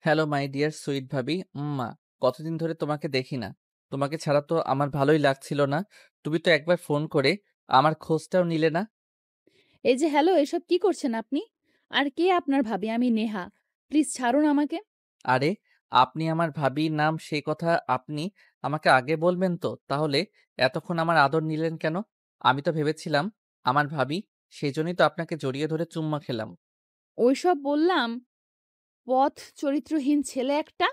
Hello my dear sweet ভাবি। কতদিন ধরে তোমাকে দেখি না। তোমাকে ছাড়া তো আমার ভালোই লাগছিল না। তুমি তো একবার ফোন করে আমার খোঁজটাও নিলে না। এই যে হ্যালো, এসব কি করছেন আপনি? আর কে আপনার ভাবি? আমি নেহা। প্লিজ ছাড়ুন আমাকে। আরে, আপনি আমার ভাবির নাম সেই কথা আপনি আমাকে আগে বলবেন তো। তাহলে এতক্ষণ আমার আদর নিলেন কেন? আমি তো ভেবেছিলাম আমার ভাবি, সেজন্যই তো আপনাকে জড়িয়ে ধরে চুম্মা খেলাম। ওইসব বললাম, পথ চরিত্রহীন ছেলে একটা।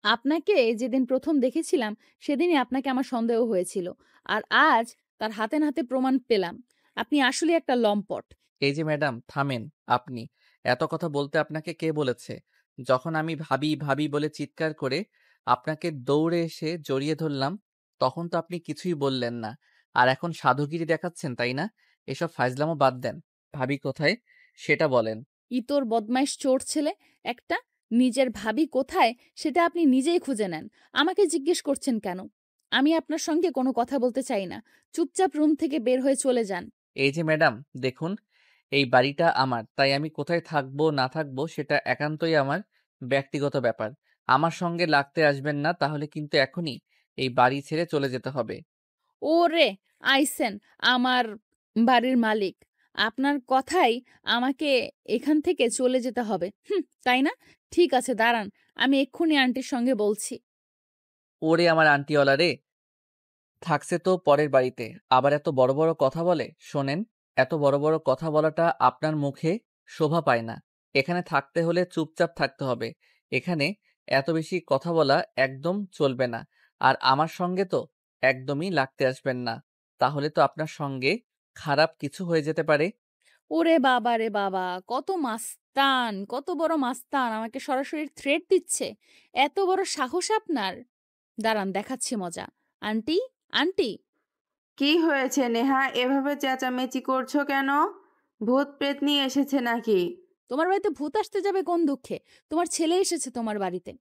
আপনাকে যেদিন ১ম দেখেছিলাম, সেদিনই আপনাকে আমার সন্দেহ হয়েছিল। আর আজ তার হাতে নাতে প্রমাণ পেলাম। আপনি আসলেই একটা লম্পট। এই যে ম্যাডাম থামেন। আপনি এত কথা বলতে আপনাকে কে বলেছে? যখন আমি ভাবি ভাবি বলে চিৎকার করে আপনাকে দৌড়ে এসে জড়িয়ে ধরলাম, তখন তো আপনি কিছুই বললেন না। আর এখন সাধুগিরি দেখাচ্ছেন, তাই না? এসব ফাইজলামো বাদ দেন। ভাবি কোথায় সেটা বলেন। ইতর বদমাইশ চোর ছেলে একটা। নিজের ভাবি কোথায় সেটা আপনি নিজেই খুঁজে নেন। আমাকে জিজ্ঞেস করছেন কেন? আমি আপনার সঙ্গে কোনো কথা বলতে চাই না। চুপচাপ রুম থেকে বের হয়ে চলে যান। এই যে ম্যাডাম দেখুন, এই বাড়িটা আমার, তাই আমি কোথায় থাকবো না থাকবো সেটা একান্তই আমার ব্যক্তিগত ব্যাপার। আমার সঙ্গে লাগতে আসবেন না, তাহলে কিন্তু এখনই এই বাড়ি ছেড়ে চলে যেতে হবে। ওরে আইসেন আমার বাড়ির মালিক। আপনার কথাই আমাকে এখান থেকে চলে যেতে হবে। তাই না? ঠিক আছে, দাঁড়ান। আমি এক্ষুনি আন্টির সঙ্গে বলছি। ওরে আমার আন্টিওয়ালা রে, থাকছে তো পরের বাড়িতে, আবার এত বড় বড় কথা বলে। শোনেন, এত বড় বড় কথা বলাটা আপনার মুখে শোভা পায় না। এখানে থাকতে হলে চুপচাপ থাকতে হবে। এখানে এত বেশি কথা বলা একদম চলবে না। আর আমার সঙ্গে তো একদমই লাগতে আসবেন না, তাহলে তো আপনার সঙ্গে খারাপ কিছু হয়ে যেতে পারে। ওরে বাবা রে বাবা! কত মাস্তান, কত বড় মাস্তান আমাকে সরাসরি থ্রেট দিচ্ছে। এত বড় সাহস আপনার! দাঁড়ান দেখাচ্ছি মজা। আন্টি, আন্টি, কি হয়েছে নেহা, এভাবে চেঁচামেচি করছো কেন? ভূত প্রেত নিয়ে এসেছে নাকি? তোমার বাড়িতে ভূত আসতে যাবে কোন দুঃখে? তোমার ছেলে এসেছে তোমার বাড়িতে।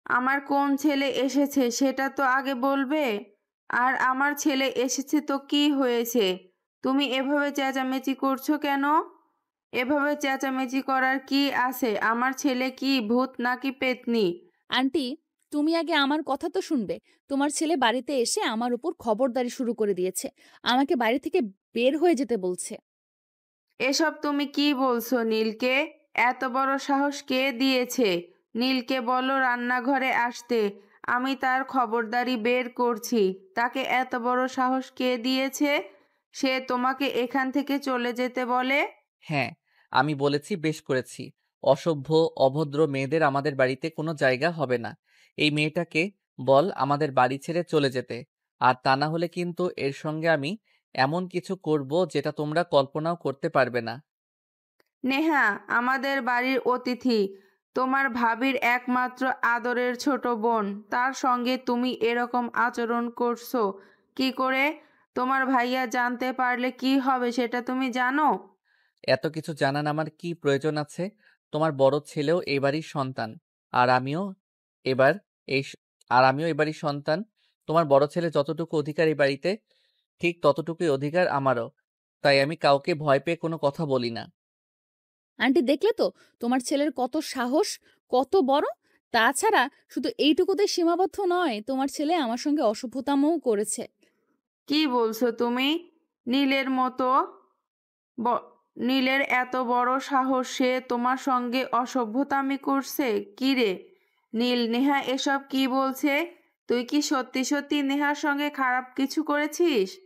আমার কোন ছেলে এসেছে সেটা তো আগে বলবে। আর আমার ছেলে এসেছে তো কি হয়েছে? তুমি এভাবে চেঁচামেচি করছো কেন? এভাবে চেঁচামেচি করার কি আছে? আমার ছেলে কি ভূত নাকি পেতনি? আন্টি, তুমি আগে আমার কথা তো শুনবে। তোমার ছেলে বাড়িতে এসে আমার উপর খবরদারি শুরু করে দিয়েছে। আমাকে বাড়ি থেকে বের হয়ে যেতে বলছে। এসব তুমি কি বলছো নীলকে? এত বড় সাহস কে দিয়েছে? নীলকে বলো রান্নাঘরে আসতে। আমি তার খবরদারি বের করছি। তাকে এত বড় সাহস কে দিয়েছে? সে তোমাকে এখান থেকে চলে যেতে বলে? হ্যাঁ, আমি বলেছি, বেশ করেছি। অসভ্য, অভদ্র মেয়েদের আমাদের বাড়িতে কোনো জায়গা হবে না। এই মেয়েটাকে বল আমাদের বাড়ি ছেড়ে চলে যেতে। আর তা না হলে কিন্তু এর সঙ্গে আমি এমন কিছু করব যেটা তোমরা কল্পনাও করতে পারবে না। নেহা আমাদের বাড়ির অতিথি। তোমার ভাবির একমাত্র আদরের ছোট বোন। তার সঙ্গে তুমি এরকম আচরণ করছো কি করে? তোমার ভাইয়া জানতে পারলে কি হবে সেটা তুমি জানো? এত কিছু জানার আমার কি প্রয়োজন আছে? তোমার বড় ছেলেও এই বাড়ির সন্তান। আর আমিও এবার এই স- আর আমিও এই বাড়ির সন্তান। তোমার বড় ছেলে যতটুকু অধিকার এই বাড়িতে, ঠিক ততটুকুই অধিকার আমারও। তাই আমি কাউকে ভয় পেয়ে কোনো কথা বলি না। আন্টি দেখলে তো তোমার ছেলের কত সাহস, কত বড়! তাছাড়া শুধু এইটুকুতে সীমাবদ্ধ নয়, তোমার ছেলে আমার সঙ্গে অসভ্যতামও করেছে। কি বলছো তুমি? নীলের মতো ব- নীলের এত বড় সাহস, সে তোমার সঙ্গে অসভ্যতামি করছে? কি রে নীল, নেহা এসব কি বলছে? তুই কি সত্যি সত্যি নেহার সঙ্গে খারাপ কিছু করেছিস?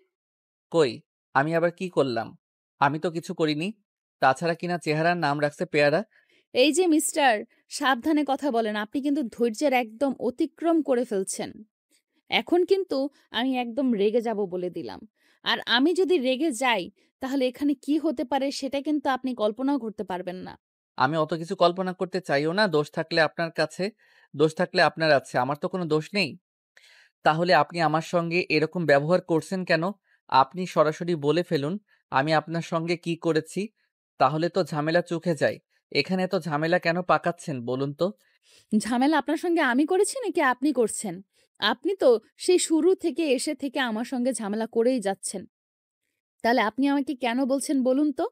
কই, আমি আবার কি করলাম? আমি তো কিছু করিনি। তাছাড়া কিনা চেহারার নাম রাখছে পেয়ারা। এই যে মিস্টার, সাবধানে কথা বলেন। আপনি কিন্তু ধৈর্যের একদম অতিক্রম করে ফেলছেন। এখন কিন্তু আমি একদম রেগে যাব বলে দিলাম। আর আমি যদি রেগে যাই, তাহলে এখানে কি হতে পারে সেটা কিন্তু আপনি কল্পনাও করতে পারবেন না। আমি অত কিছু কল্পনা করতে চাইও না। দোষ থাকলে আপনার কাছে, দোষ থাকলে আপনার আছে, আমার তো কোনো দোষ নেই। তাহলে আপনি আমার সঙ্গে এরকম ব্যবহার করছেন কেন? আপনি সরাসরি বলে ফেলুন আমি আপনার সঙ্গে কি করেছি, তাহলে তো ঝামেলা চুকে যায়। এখানে তো ঝামেলা কেন পাকাচ্ছেন বলুন তো? ঝামেলা আপনার সঙ্গে আমি করেছি নাকি আপনি করছেন? আপনি তো সেই শুরু থেকে এসে থেকে আমার সঙ্গে ঝামেলা করেই যাচ্ছেন। তাহলে আপনি আমাকে কেন বলছেন বলুন তো?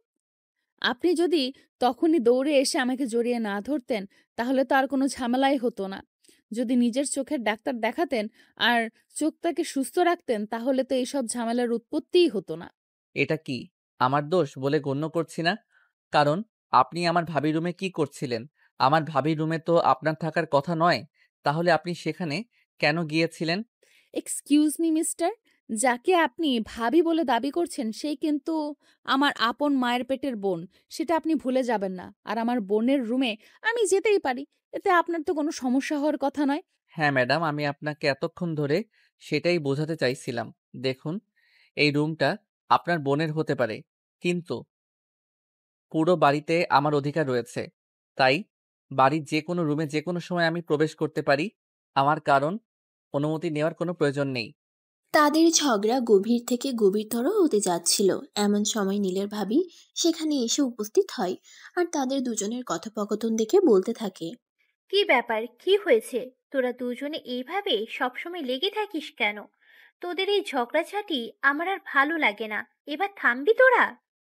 আপনি যদি তখনই দৌড়ে এসে আমাকে জড়িয়ে না ধরতেন, তাহলে তো আর কোনো ঝামেলাই হতো না। যদি নিজের চোখের ডাক্তার দেখাতেন আর চোখটাকে সুস্থ রাখতেন, তাহলে তো এইসব ঝামেলার উৎপত্তিই হতো না। এটা কি আমার দোষ বলে গণ্য করছি না? কারণ আপনি আমার ভাবির রুমে কি করছিলেন? আমার ভাবির রুমে তো আপনার থাকার কথা নয়। তাহলে আপনি সেখানে কেন গিয়েছিলেন? এক্সকিউজ মি মিস্টার, যাকে আপনি ভাবি বলে দাবি করছেন সেই কিন্তু আমার আপন মায়ের পেটের বোন। সেটা আপনি ভুলে যাবেন না। আর আমার বোনের রুমে আমি যেতেই পারি। এতে আপনার তো কোনো সমস্যা হওয়ার কথা নয়। হ্যাঁ ম্যাডাম, আমি আপনাকে এতক্ষণ ধরে সেটাই বোঝাতে চাইছিলাম। দেখুন, এই রুমটা আপনার বোনের হতে পারে, কিন্তু পুরো বাড়িতে আমার অধিকার রয়েছে। তাই বাড়ির যেকোনো রুমে যেকোনো সময় আমি প্রবেশ করতে পারি। আমার কারণ অনুমতি নেওয়ার কোনো প্রয়োজন নেই। তাদের ঝগড়া গভীর থেকে গভীরতর হতে যাচ্ছিল। এমন সময় নীলের ভাবি সেখানে এসে উপস্থিত হয় আর তাদের দুজনের কথোপকথন দেখে বলতে থাকে। কি ব্যাপার, কি হয়েছে? তোরা দুজনে এইভাবে সবসময় লেগে থাকিস কেন? তোদের এই ঝগড়াঝাটি আমার আর ভালো লাগে না। এবার থামবি তোরা?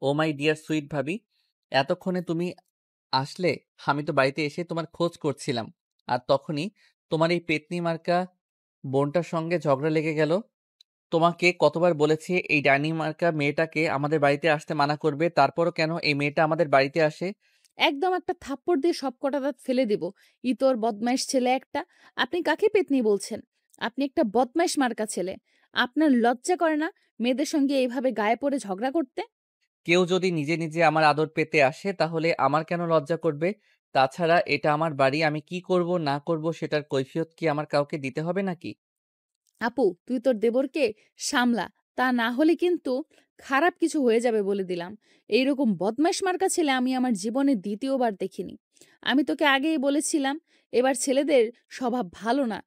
ও মাই ডিয়ার সুইট ভাবি, এতক্ষণে তুমি আসলে। আমি তো বাড়িতে এসে তোমার খোঁজ করছিলাম। আর তখনই তোমার এই পেতনি মার্কা বোনটার সঙ্গে ঝগড়া লেগে গেল। তোমাকে কতবার বলেছি এই ডাইনি মার্কা মেয়েটাকে আমাদের বাড়িতে আসতে মানা করবে, তারপরও কেন এই মেয়েটা আমাদের বাড়িতে আসে? একদম একটা থাপ্পড় দিয়ে সবকটা দাঁত ফেলে দিব। ইতর বদমাইশ ছেলে একটা। আপনি কাকে পেতনি বলছেন? আপনি একটা বদমাইশ মার্কা ছেলে। আপনার লজ্জা করে না মেয়েদের সঙ্গে এইভাবে গায়ে পড়ে ঝগড়া করতে? কেউ যদি নিজে নিজে আমার আদর পেতে আসে তাহলে আমার কেন লজ্জা করবে? তাছাড়া এটা আমার বাড়ি, আমি কি করব না করব সেটার কৈফিয়ত কি আমার কাউকে দিতে হবে নাকি? আপু, তুই তোর দেবরকে সামলা। তা না হলে কিন্তু খারাপ কিছু হয়ে যাবে বলে দিলাম। এইরকম বদমাইশ মার্কা ছেলে আমি আমার জীবনে দ্বিতীয়বার দেখিনি। আমি তোকে আগেই বলেছিলাম, এবার ছেলেদের স্বভাব ভালো না।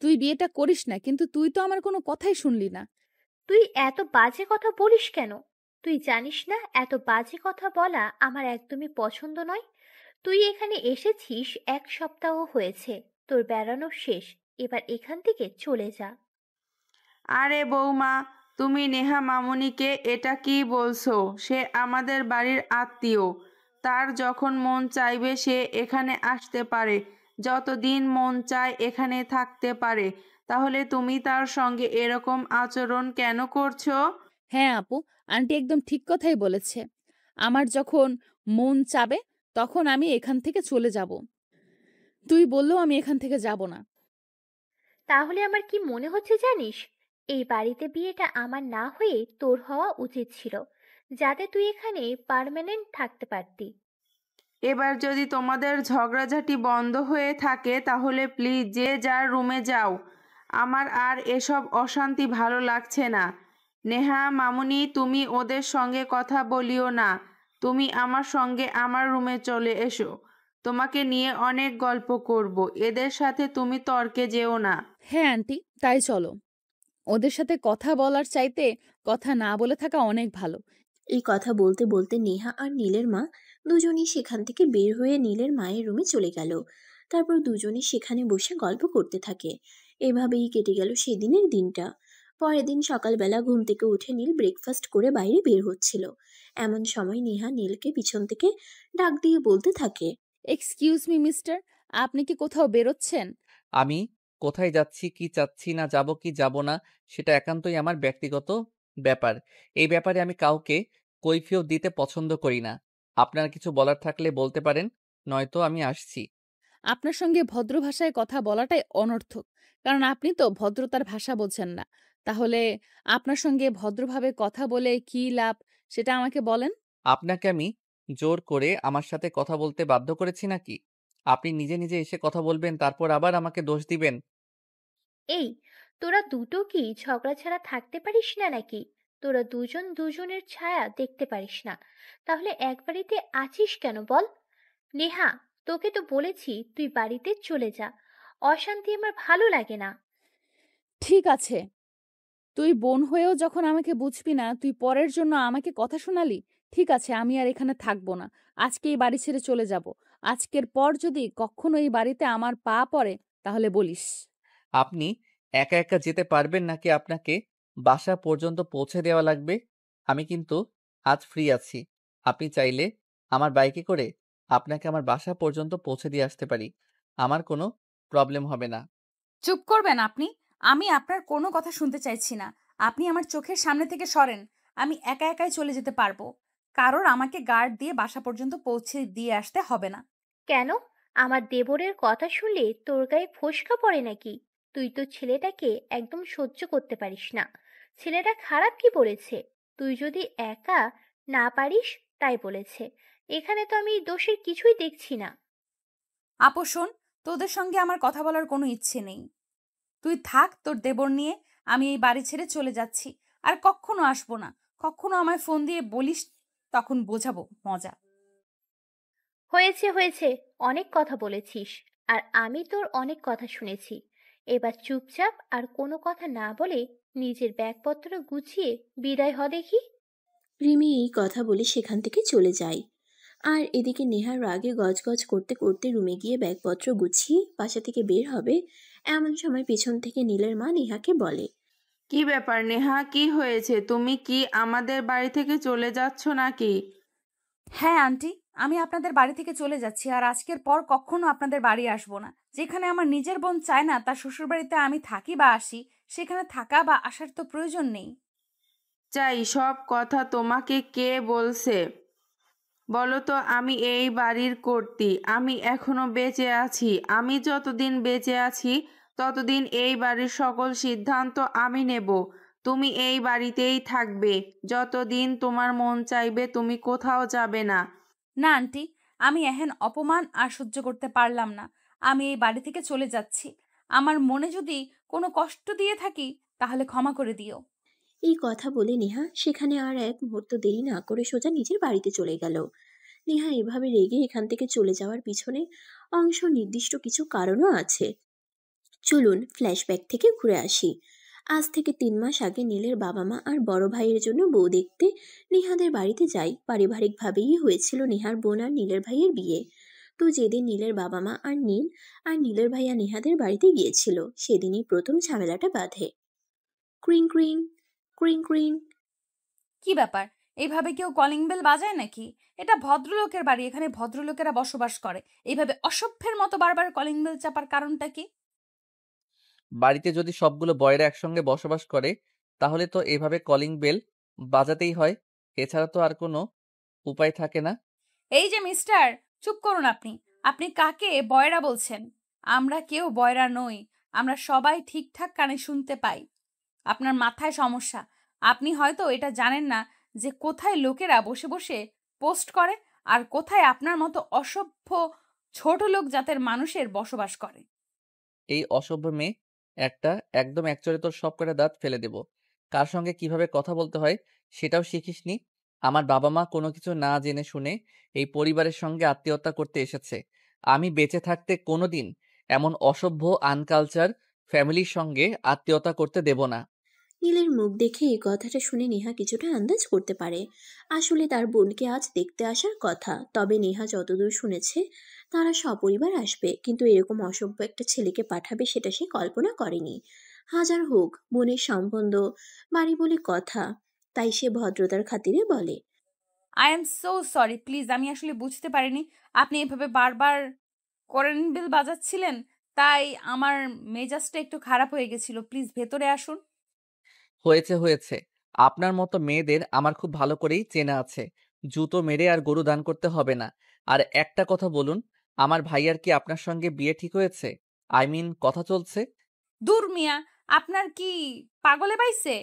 তুই বিয়েটা করিস না, কিন্তু তুই তো আমার কোনো কথাই শুনলি না। তুই এত বাজে কথা বলিস কেন? তুই জানিস না এত বাজে কথা বলা আমার একদমই পছন্দ নয়। তুই এখানে এসেছিস 1 সপ্তাহ হয়েছে, তোর বেড়ানো শেষ। এবার এখান থেকে চলে যা। আরে বৌমা, তুমি নেহা মামুনিকে এটা কি বলছো? সে আমাদের বাড়ির আত্মীয়। তার যখন মন চাইবে সে এখানে আসতে পারে, যতদিন মন চায় এখানে থাকতে পারে। তাহলে তুমি তার সঙ্গে এরকম আচরণ কেন করছো? হ্যাঁ আপু, আন্টি একদম ঠিক কথাই বলেছে। আমার যখন মন চাবে তখন আমি এখান থেকে চলে যাব। তুই বললেও আমি এখান থেকে যাব না। তাহলে আমার কি মনে হচ্ছে জানিস? এই বাড়িতে বিয়েটা আমার না হয়ে তোর হওয়া উচিত ছিল, যাতে তুই এখানে পার্মানেন্ট থাকতে পারতি। এবার যদি তোমাদের ঝগড়াঝাটি বন্ধ হয়ে থাকে তাহলে প্লিজ যে যার রুমে যাও। আমার আর এসব অশান্তি ভালো লাগছে না। নেহা মামুনি, তুমি ওদের সঙ্গে কথা বলিও না। তুমি আমার সঙ্গে আমার রুমে চলে এসো। তোমাকে নিয়ে অনেক গল্প করব। এদের সাথে তুমি তর্কে যেও না। হ্যাঁ আন্টি, তাই চলো। ওদের সাথে কথা বলার চাইতে কথা না বলে থাকা অনেক ভালো। এই কথা বলতে বলতে নেহা আর নীলের মা দুজনেই সেখান থেকে বের হয়ে নীলের মায়ের রুমে চলে গেল। তারপর দুজনে সেখানে বসে গল্প করতে থাকে। এভাবেই কেটে গেল সেদিনের দিনটা। পরের দিন সকালবেলা ঘুম থেকে উঠে নীল ব্রেকফাস্ট করে বাইরে বের হচ্ছিল। এমন সময় নেহা নীলকে পিছন থেকে ডাক দিয়ে বলতে থাকে। এক্সকিউজ মি মিস্টার, আপনি কি কোথাও বেরোচ্ছেন? আমি কোথায় যাচ্ছি, কি চাচ্ছি, না যাব কি যাব না, সেটা একান্তই আমার ব্যক্তিগত ব্যাপার। এই ব্যাপারে আমি কাউকে কৈফিয়ত দিতে পছন্দ করি না। আপনার কিছু বলার থাকলে বলতে পারেন, নয়তো আমি আসছি। আপনার সঙ্গে ভদ্র ভাষায় কথা বলাটাই অনর্থক, কারণ আপনি তো ভদ্রতার ভাষা বোঝেন না। তাহলে আপনার সঙ্গে ভদ্রভাবে কথা বলে কি লাভ, সেটা আমাকে বলেন। আপনাকে আমি জোর করে আমার সাথে কথা বলতে বাধ্য করেছি নাকি? আপনি নিজে নিজে এসে কথা বলবেন, তারপর আবার আমাকে দোষ দিবেন? এই, তোরা দুটো কি ঝগড়া ছাড়া থাকতে পারিস না নাকি? তোরা দুজন দুজনের ছায়া দেখতে পারিস না? তাহলে এক বাড়িতে আছিস কেন বল? নেহা, তোকে তো বলেছি তুই বাড়িতে চলে যা। অশান্তি আমার ভালো লাগে না। ঠিক আছে, তুই বোন হয়েও যখন আমাকে বুঝবি না, তুই পরের জন্য আমাকে কথা শোনালি। ঠিক আছে, আমি আর এখানে থাকবো না। আজকে এই বাড়ি ছেড়ে চলে যাব। আজকের পর যদি কখনো এই বাড়িতে আমার পা পড়ে, তাহলে বলিস। আপনি একা একা যেতে পারবেন নাকি আপনাকে বাসা পর্যন্ত পৌঁছে দেওয়া লাগবে? আমি কিন্তু আজ ফ্রি আছি। আপনি চাইলে আমার বাইকে করে আপনাকে আমার বাসা পর্যন্ত পৌঁছে দিয়ে আসতে পারি। আমার কোনো প্রবলেম হবে না। চুপ করবেন আপনি। আমি আপনার কোনো কথা শুনতে চাইছি না। আপনি আমার চোখের সামনে থেকে সরেন। আমি একা একাই চলে যেতে পারবো। কারোর আমাকে গার্ড দিয়ে বাসা পর্যন্ত পৌঁছে দিয়ে আসতে হবে না। কেন? আমার দেবরের কথা শুনলে তোর গায়ে ফোস্কা পড়ে নাকি? তুই তো ছেলেটাকে একদম সহ্য করতে পারিস না। ছেলেটা খারাপ কি বলেছে? তুই যদি একা না পারিস তাই বলেছে। এখানে তো আমি দোষের কিছুই দেখছি না। আপু শোন, তোদের সঙ্গে আমার কথা বলার কোনো ইচ্ছে নেই। তুই থাক তোর দেবর নিয়ে। আমি এই বাড়ি ছেড়ে চলে যাচ্ছি। আর কখনো আসবো না। কখনো আমায় ফোন দিয়ে বলিস, তখন বোঝাবো মজা। হয়েছে হয়েছে, অনেক কথা বলেছিস। আর আমি তোর অনেক কথা শুনেছি। এবার চুপচাপ আর কোনো কথা না বলে নিজের ব্যাগপত্র গুছিয়ে বিদায় হ দেখি। রিমি এই কথা বলে সেখান থেকে চলে যায়। আর এদিকে নেহার রাগে গজগজ করতে করতে রুমে গিয়ে ব্যাগপত্র গুছিয়ে বাসা থেকে বের হবে। এমন সময় পেছন থেকে নীলের মা নেহাকে বলে, কি ব্যাপার নেহা, কি হয়েছে? তুমি কি আমাদের বাড়ি থেকে চলে যাচ্ছ নাকি? হ্যাঁ আন্টি, আমি আপনাদের বাড়ি থেকে চলে যাচ্ছি। আর আজকের পর কখনো আপনাদের বাড়ি আসবো না। যেখানে আমার নিজের বোন চায় না তার শ্বশুরবাড়িতে আমি থাকি বা আসি, সেখানে থাকা বা আসার তো প্রয়োজন নেই। চাই সব কথা তোমাকে কে বলছে বলো তো? আমি এই বাড়ির কর্ত্রী, আমি এখনো বেঁচে আছি। আমি যতদিন বেঁচে আছি ততদিন এই বাড়ির সকল সিদ্ধান্ত আমি নেব। তুমি এই বাড়িতেই থাকবে যতদিন তোমার মন চাইবে, তুমি কোথাও যাবে না। না আন্টি, আমি এহেন অপমান আর সহ্য করতে পারলাম না। আমি এই বাড়ি থেকে চলে যাচ্ছি। আমার মনে যদি কোনো কষ্ট দিয়ে থাকি তাহলে ক্ষমা করে দিও। এই কথা বলে নেহা সেখানে আর এক মুহূর্ত দেরি না করে সোজা নিজের বাড়িতে চলে গেল। নেহা এভাবে রেগে এখান থেকে চলে যাওয়ার পিছনে অংশ নির্দিষ্ট কিছু কারণও আছে। চলুন ফ্ল্যাশব্যাক থেকে ঘুরে আসি। আজ থেকে 3 মাস আগে নীলের বাবা মা আর বড় ভাইয়ের জন্য বউ দেখতে নেহাদের বাড়িতে যাই। পারিবারিকভাবেই হয়েছিল নেহার বোন আর নীলের ভাইয়ের বিয়ে। তো যেদিন নীলের বাবা মা আর নীল আর নীলের ভাইয়া নেহাদের বাড়িতে গিয়েছিল, সেদিনই প্রথম ঝামেলাটা বাধে। ক্রিং ক্রিং, ক্রিং ক্রিং। কি ব্যাপার? এইভাবে কেউ কলিং বেল বাজায় নাকি? এটা ভদ্রলোকের বাড়ি, এখানে ভদ্রলোকেরা বসবাস করে। এইভাবে অসভ্যের মতো বারবার কলিং বেল চাপার কারণটা কি? বাড়িতে যদি সবগুলো বয়রা একসঙ্গে বসবাস করে তাহলে তো এভাবে কলিং বেল বাজাতেই হয়। এছাড়া তো আর কোনো উপায় থাকে না। এই যে মিস্টার, চুপ করুন আপনি। আপনি কাকে বয়রা বলছেন? আমরা কেউ বয়রা নই। আমরা সবাই ঠিকঠাক কানে শুনতে পাই। আপনার মাথায় সমস্যা। আপনি হয়তো এটা জানেন না যে কোথায় লোকেরা বসে বসে পোস্ট করে আর কোথায় আপনার মতো অসভ্য ছোট লোক জাতের মানুষের বসবাস করে। এই অসভ্য মেয়ে একটা, একদম একচরে তোর সব কটা দাঁত ফেলে দেব। কার সঙ্গে কিভাবে কথা বলতে হয় সেটাও শিখিসনি। আমার বাবা মা কোনো কিছু না জেনে শুনে এই পরিবারের সঙ্গে আত্মীয়তা করতে এসেছে। আমি বেঁচে থাকতে কোনোদিন এমন অসভ্য আনকালচার ফ্যামিলির সঙ্গে আত্মীয়তা করতে দেব না। নীলের মুখ দেখে এই কথাটা শুনে নেহা কিছুটা আন্দাজ করতে পারে। আসলে তার বোনকে আজ দেখতে আসার কথা, তবে নেহা যতদূর শুনেছে তারা সপরিবার আসবে, কিন্তু এরকম অসভ্য একটা ছেলেকে পাঠাবে সেটা সে কল্পনা করেনি। হাজার হোক বোনের সম্বন্ধ, বাড়ি বলে কথা, তাই সে ভদ্রতার খাতিরে বলে, I am so sorry, please. আমি আসলে বুঝতে পারিনি আপনি এভাবে বারবার করেন বিল বাজাচ্ছিলেন, তাই আমার মেজাজটা একটু খারাপ হয়ে গেছিল। প্লিজ ভেতরে আসুন। হয়েছে হয়েছে, আপনার মতো মেয়েদের আমার খুব ভালো করেই চেনা আছে। জুতো মেরে আর গরু দান করতে হবে না। আর একটা কথা বলুন, আমার ভাইয়ার কি আপনার সঙ্গে বিয়ে ঠিক হয়েছে? আই মিন কথা চলছে? দূর মিয়া, আপনার কি পাগলে পাইছে?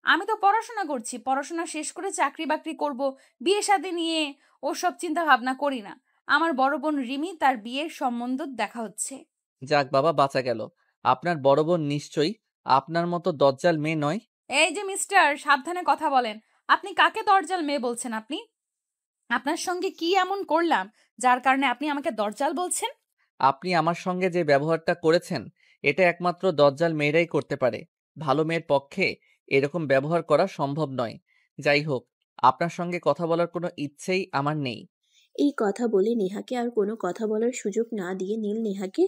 আমি তো পড়াশোনা করছি। পড়াশোনা শেষ করে চাকরি বাকরি করব। বিয়ে শাদী নিয়ে ওসব চিন্তা ভাবনা করি না। আমার বড় বোন রিমি, তার বিয়ের সম্বন্ধ দেখা হচ্ছে। যাক বাবা, বাঁচা গেল। আপনার বড় বোন নিশ্চয়ই আপনার মতো দজ্জাল মেয়ে নয়। এই যে মিস্টার, সাবধানে কথা বলেন। আপনি কাকে দরজাল মেয়ে বলছেন? আপনি, আপনার সঙ্গে কি এমন করলাম যার কারণে আপনি আমাকে দরজাল বলছেন? আপনি আমার সঙ্গে যে ব্যবহারটা করেছেন এটা একমাত্র দজ্জাল মেয়েরাই করতে পারে। ভালো মেয়ের পক্ষে এরকম ব্যবহার করা সম্ভব নয়। যাই হোক, আপনার সঙ্গে কথা বলার কোনো ইচ্ছেই আমার নেই। এই কথা বলে নেহাকে আর কোনো কথা বলার সুযোগ না দিয়ে নীল নেহাকে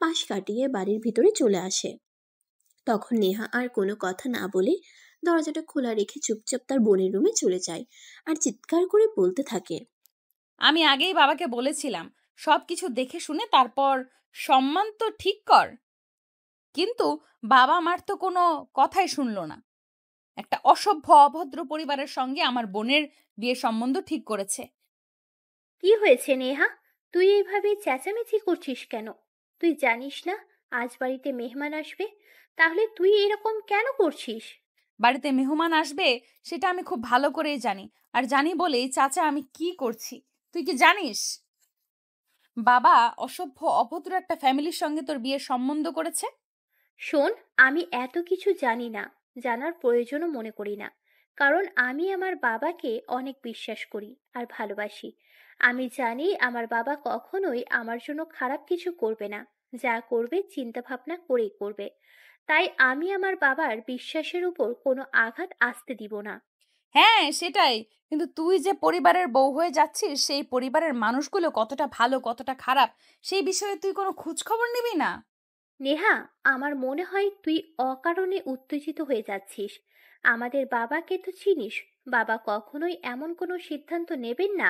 পাশ কাটিয়ে বাড়ির ভিতরে চলে আসে। তখন নেহা আর কোনো কথা না বলে দরজাটা খোলা রেখে চুপচাপ তার বোনের রুমে চলে যায় আর চিৎকার করে বলতে থাকে, আমি আগেই বাবাকে বলেছিলাম সবকিছু দেখে শুনে তারপর সম্মান তো ঠিক কর, কিন্তু বাবা আমার তো কোনো কথাই শুনলো না। একটা অসভ্য অভদ্র পরিবারের সঙ্গে আমার বোনের বিয়ের সম্বন্ধ ঠিক করেছে। কি হয়েছে নেহা? তুই এইভাবে চেঁচামেচি করছিস কেন? তুই জানিস না আজ বাড়িতে মেহমান আসবে? তাহলে তুই এরকম কেন করছিস? বাড়িতে মেহমান আসবে সেটা আমি খুব ভালো করেই জানি, আর জানি বলেই চাচা আমি কি করছি তুই কি জানিস? বাবা অসভ্য অভদ্র একটা ফ্যামিলির সঙ্গে তোর বিয়ের সম্বন্ধ করেছে। শোন, আমি এত কিছু জানি না, জানার প্রয়োজনও মনে করি না। কারণ আমি আমার বাবাকে অনেক বিশ্বাস করি আর ভালোবাসি। আমি জানি আমার বাবা কখনোই আমার জন্য খারাপ কিছু করবে না। যা করবে চিন্তা ভাবনা করেই করবে। তাই আমি আমার বাবার বিশ্বাসের উপর কোনো আঘাত আসতে দিব না। হ্যাঁ সেটাই, কিন্তু তুই যে পরিবারের বউ হয়ে যাচ্ছিস সেই পরিবারের মানুষগুলো কতটা ভালো কতটা খারাপ সেই বিষয়ে তুই কোনো খোঁজ খবর নিবি না? নেহা, আমার মনে হয় তুই অকারণে উত্তেজিত হয়ে যাচ্ছিস। আমাদের বাবাকে তো চিনিস। বাবা কখনোই এমন কোনো সিদ্ধান্ত নেবেন না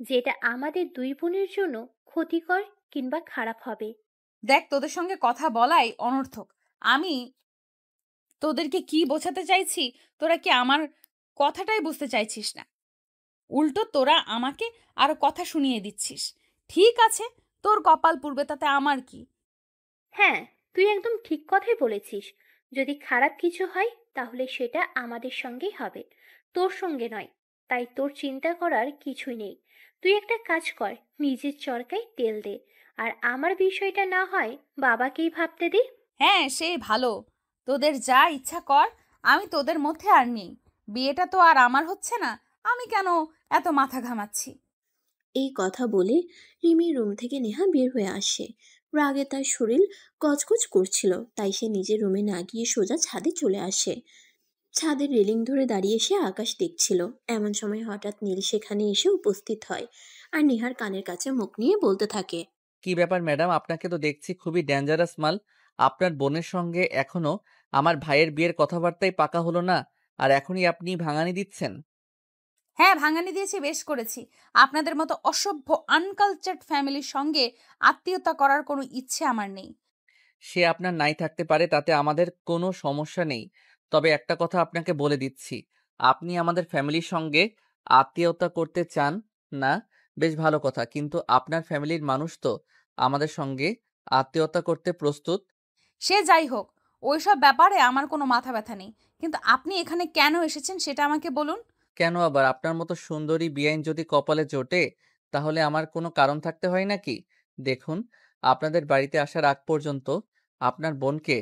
যেটা আমাদের দুই বোনের জন্য ক্ষতিকর কিংবা খারাপ হবে। দেখ তোদের সঙ্গে কথা বলাই অনর্থক। আমি তোদেরকে কি বোঝাতে চাইছি তোরা কি আমার কথাটাই বুঝতে চাইছিস না, উল্টো তোরা আমাকে আরো কথা শুনিয়ে দিচ্ছিস। ঠিক আছে, তোর কপাল পুড়বে তাতে আমার কি। হ্যাঁ, তুই একদম ঠিক কথাই বলেছিস। যদি খারাপ কিছু হয় তাহলে সেটা আমাদের সঙ্গেই হবে, তোর সঙ্গে নয়। তাই তোর চিন্তা করার কিছুই নেই। তুই একটা কাজ কর, নিজের চরকায় তেল দে। আর আমার বিষয়টা না হয় বাবাকেই ভাবতে দে। হ্যাঁ সে ভালো, তোদের যা ইচ্ছা কর, আমি তোদের মধ্যে আর নেই। বিয়েটা তো আর আমার হচ্ছে না, আমি কেন এত মাথা ঘামাচ্ছি। এই কথা বলে রিমির রুম থেকে নেহা বের হয়ে আসে। রাগে তার শরীর গজগজ করছিল, তাই সে নিজের রুমে না গিয়ে সোজা ছাদে চলে আসে। ছাদের রেলিং ধরে দাঁড়িয়ে সে আকাশ দেখছিল। এমন সময় হঠাৎ নীল সেখানে এসে উপস্থিত হয় আর নেহার কানের কাছে মুখ নিয়ে বলতে থাকে, কি ব্যাপার ম্যাডাম, আপনাকে তো দেখছি খুবই ডেঞ্জারাস মাল। আপনার বোনের সঙ্গে এখনো আমার ভাইয়ের বিয়ের কথাবার্তাই পাকা হলো না, আর এখনই আপনি ভাঙানি দিচ্ছেন? হ্যাঁ ভাঙানি দিয়েছি, বেশ করেছি। আপনাদের মতো অসভ্য আনকালচার্ড ফ্যামিলির সঙ্গে আত্মীয়তা করার কোনো ইচ্ছে আমার নেই। সে আপনার নাই থাকতে পারে, তাতে আমাদের কোনো সমস্যা নেই। তবে একটা কথা আপনাকে বলে দিচ্ছি, আপনি আমাদের ফ্যামিলির সঙ্গে আত্মীয়তা করতে চান না, বেশ ভালো কথা, কিন্তু আপনার ফ্যামিলির মানুষ তো আমাদের সঙ্গে আত্মীয়তা করতে প্রস্তুত। সে যাই হোক, ওইসব ব্যাপারে আমার কোনো মাথা ব্যথা নেই, কিন্তু আপনি এখানে কেন এসেছেন সেটা আমাকে বলুন। কেন আবার? আপনার মতো সুন্দরী বিয়াইন যদি কপালে জোটে, তাহলে আমার কোনো কারণ থাকতে হয় নাকি? দেখুন, আপনাদের বাড়িতে আসার আগ পর্যন্ত আপনার বোনকে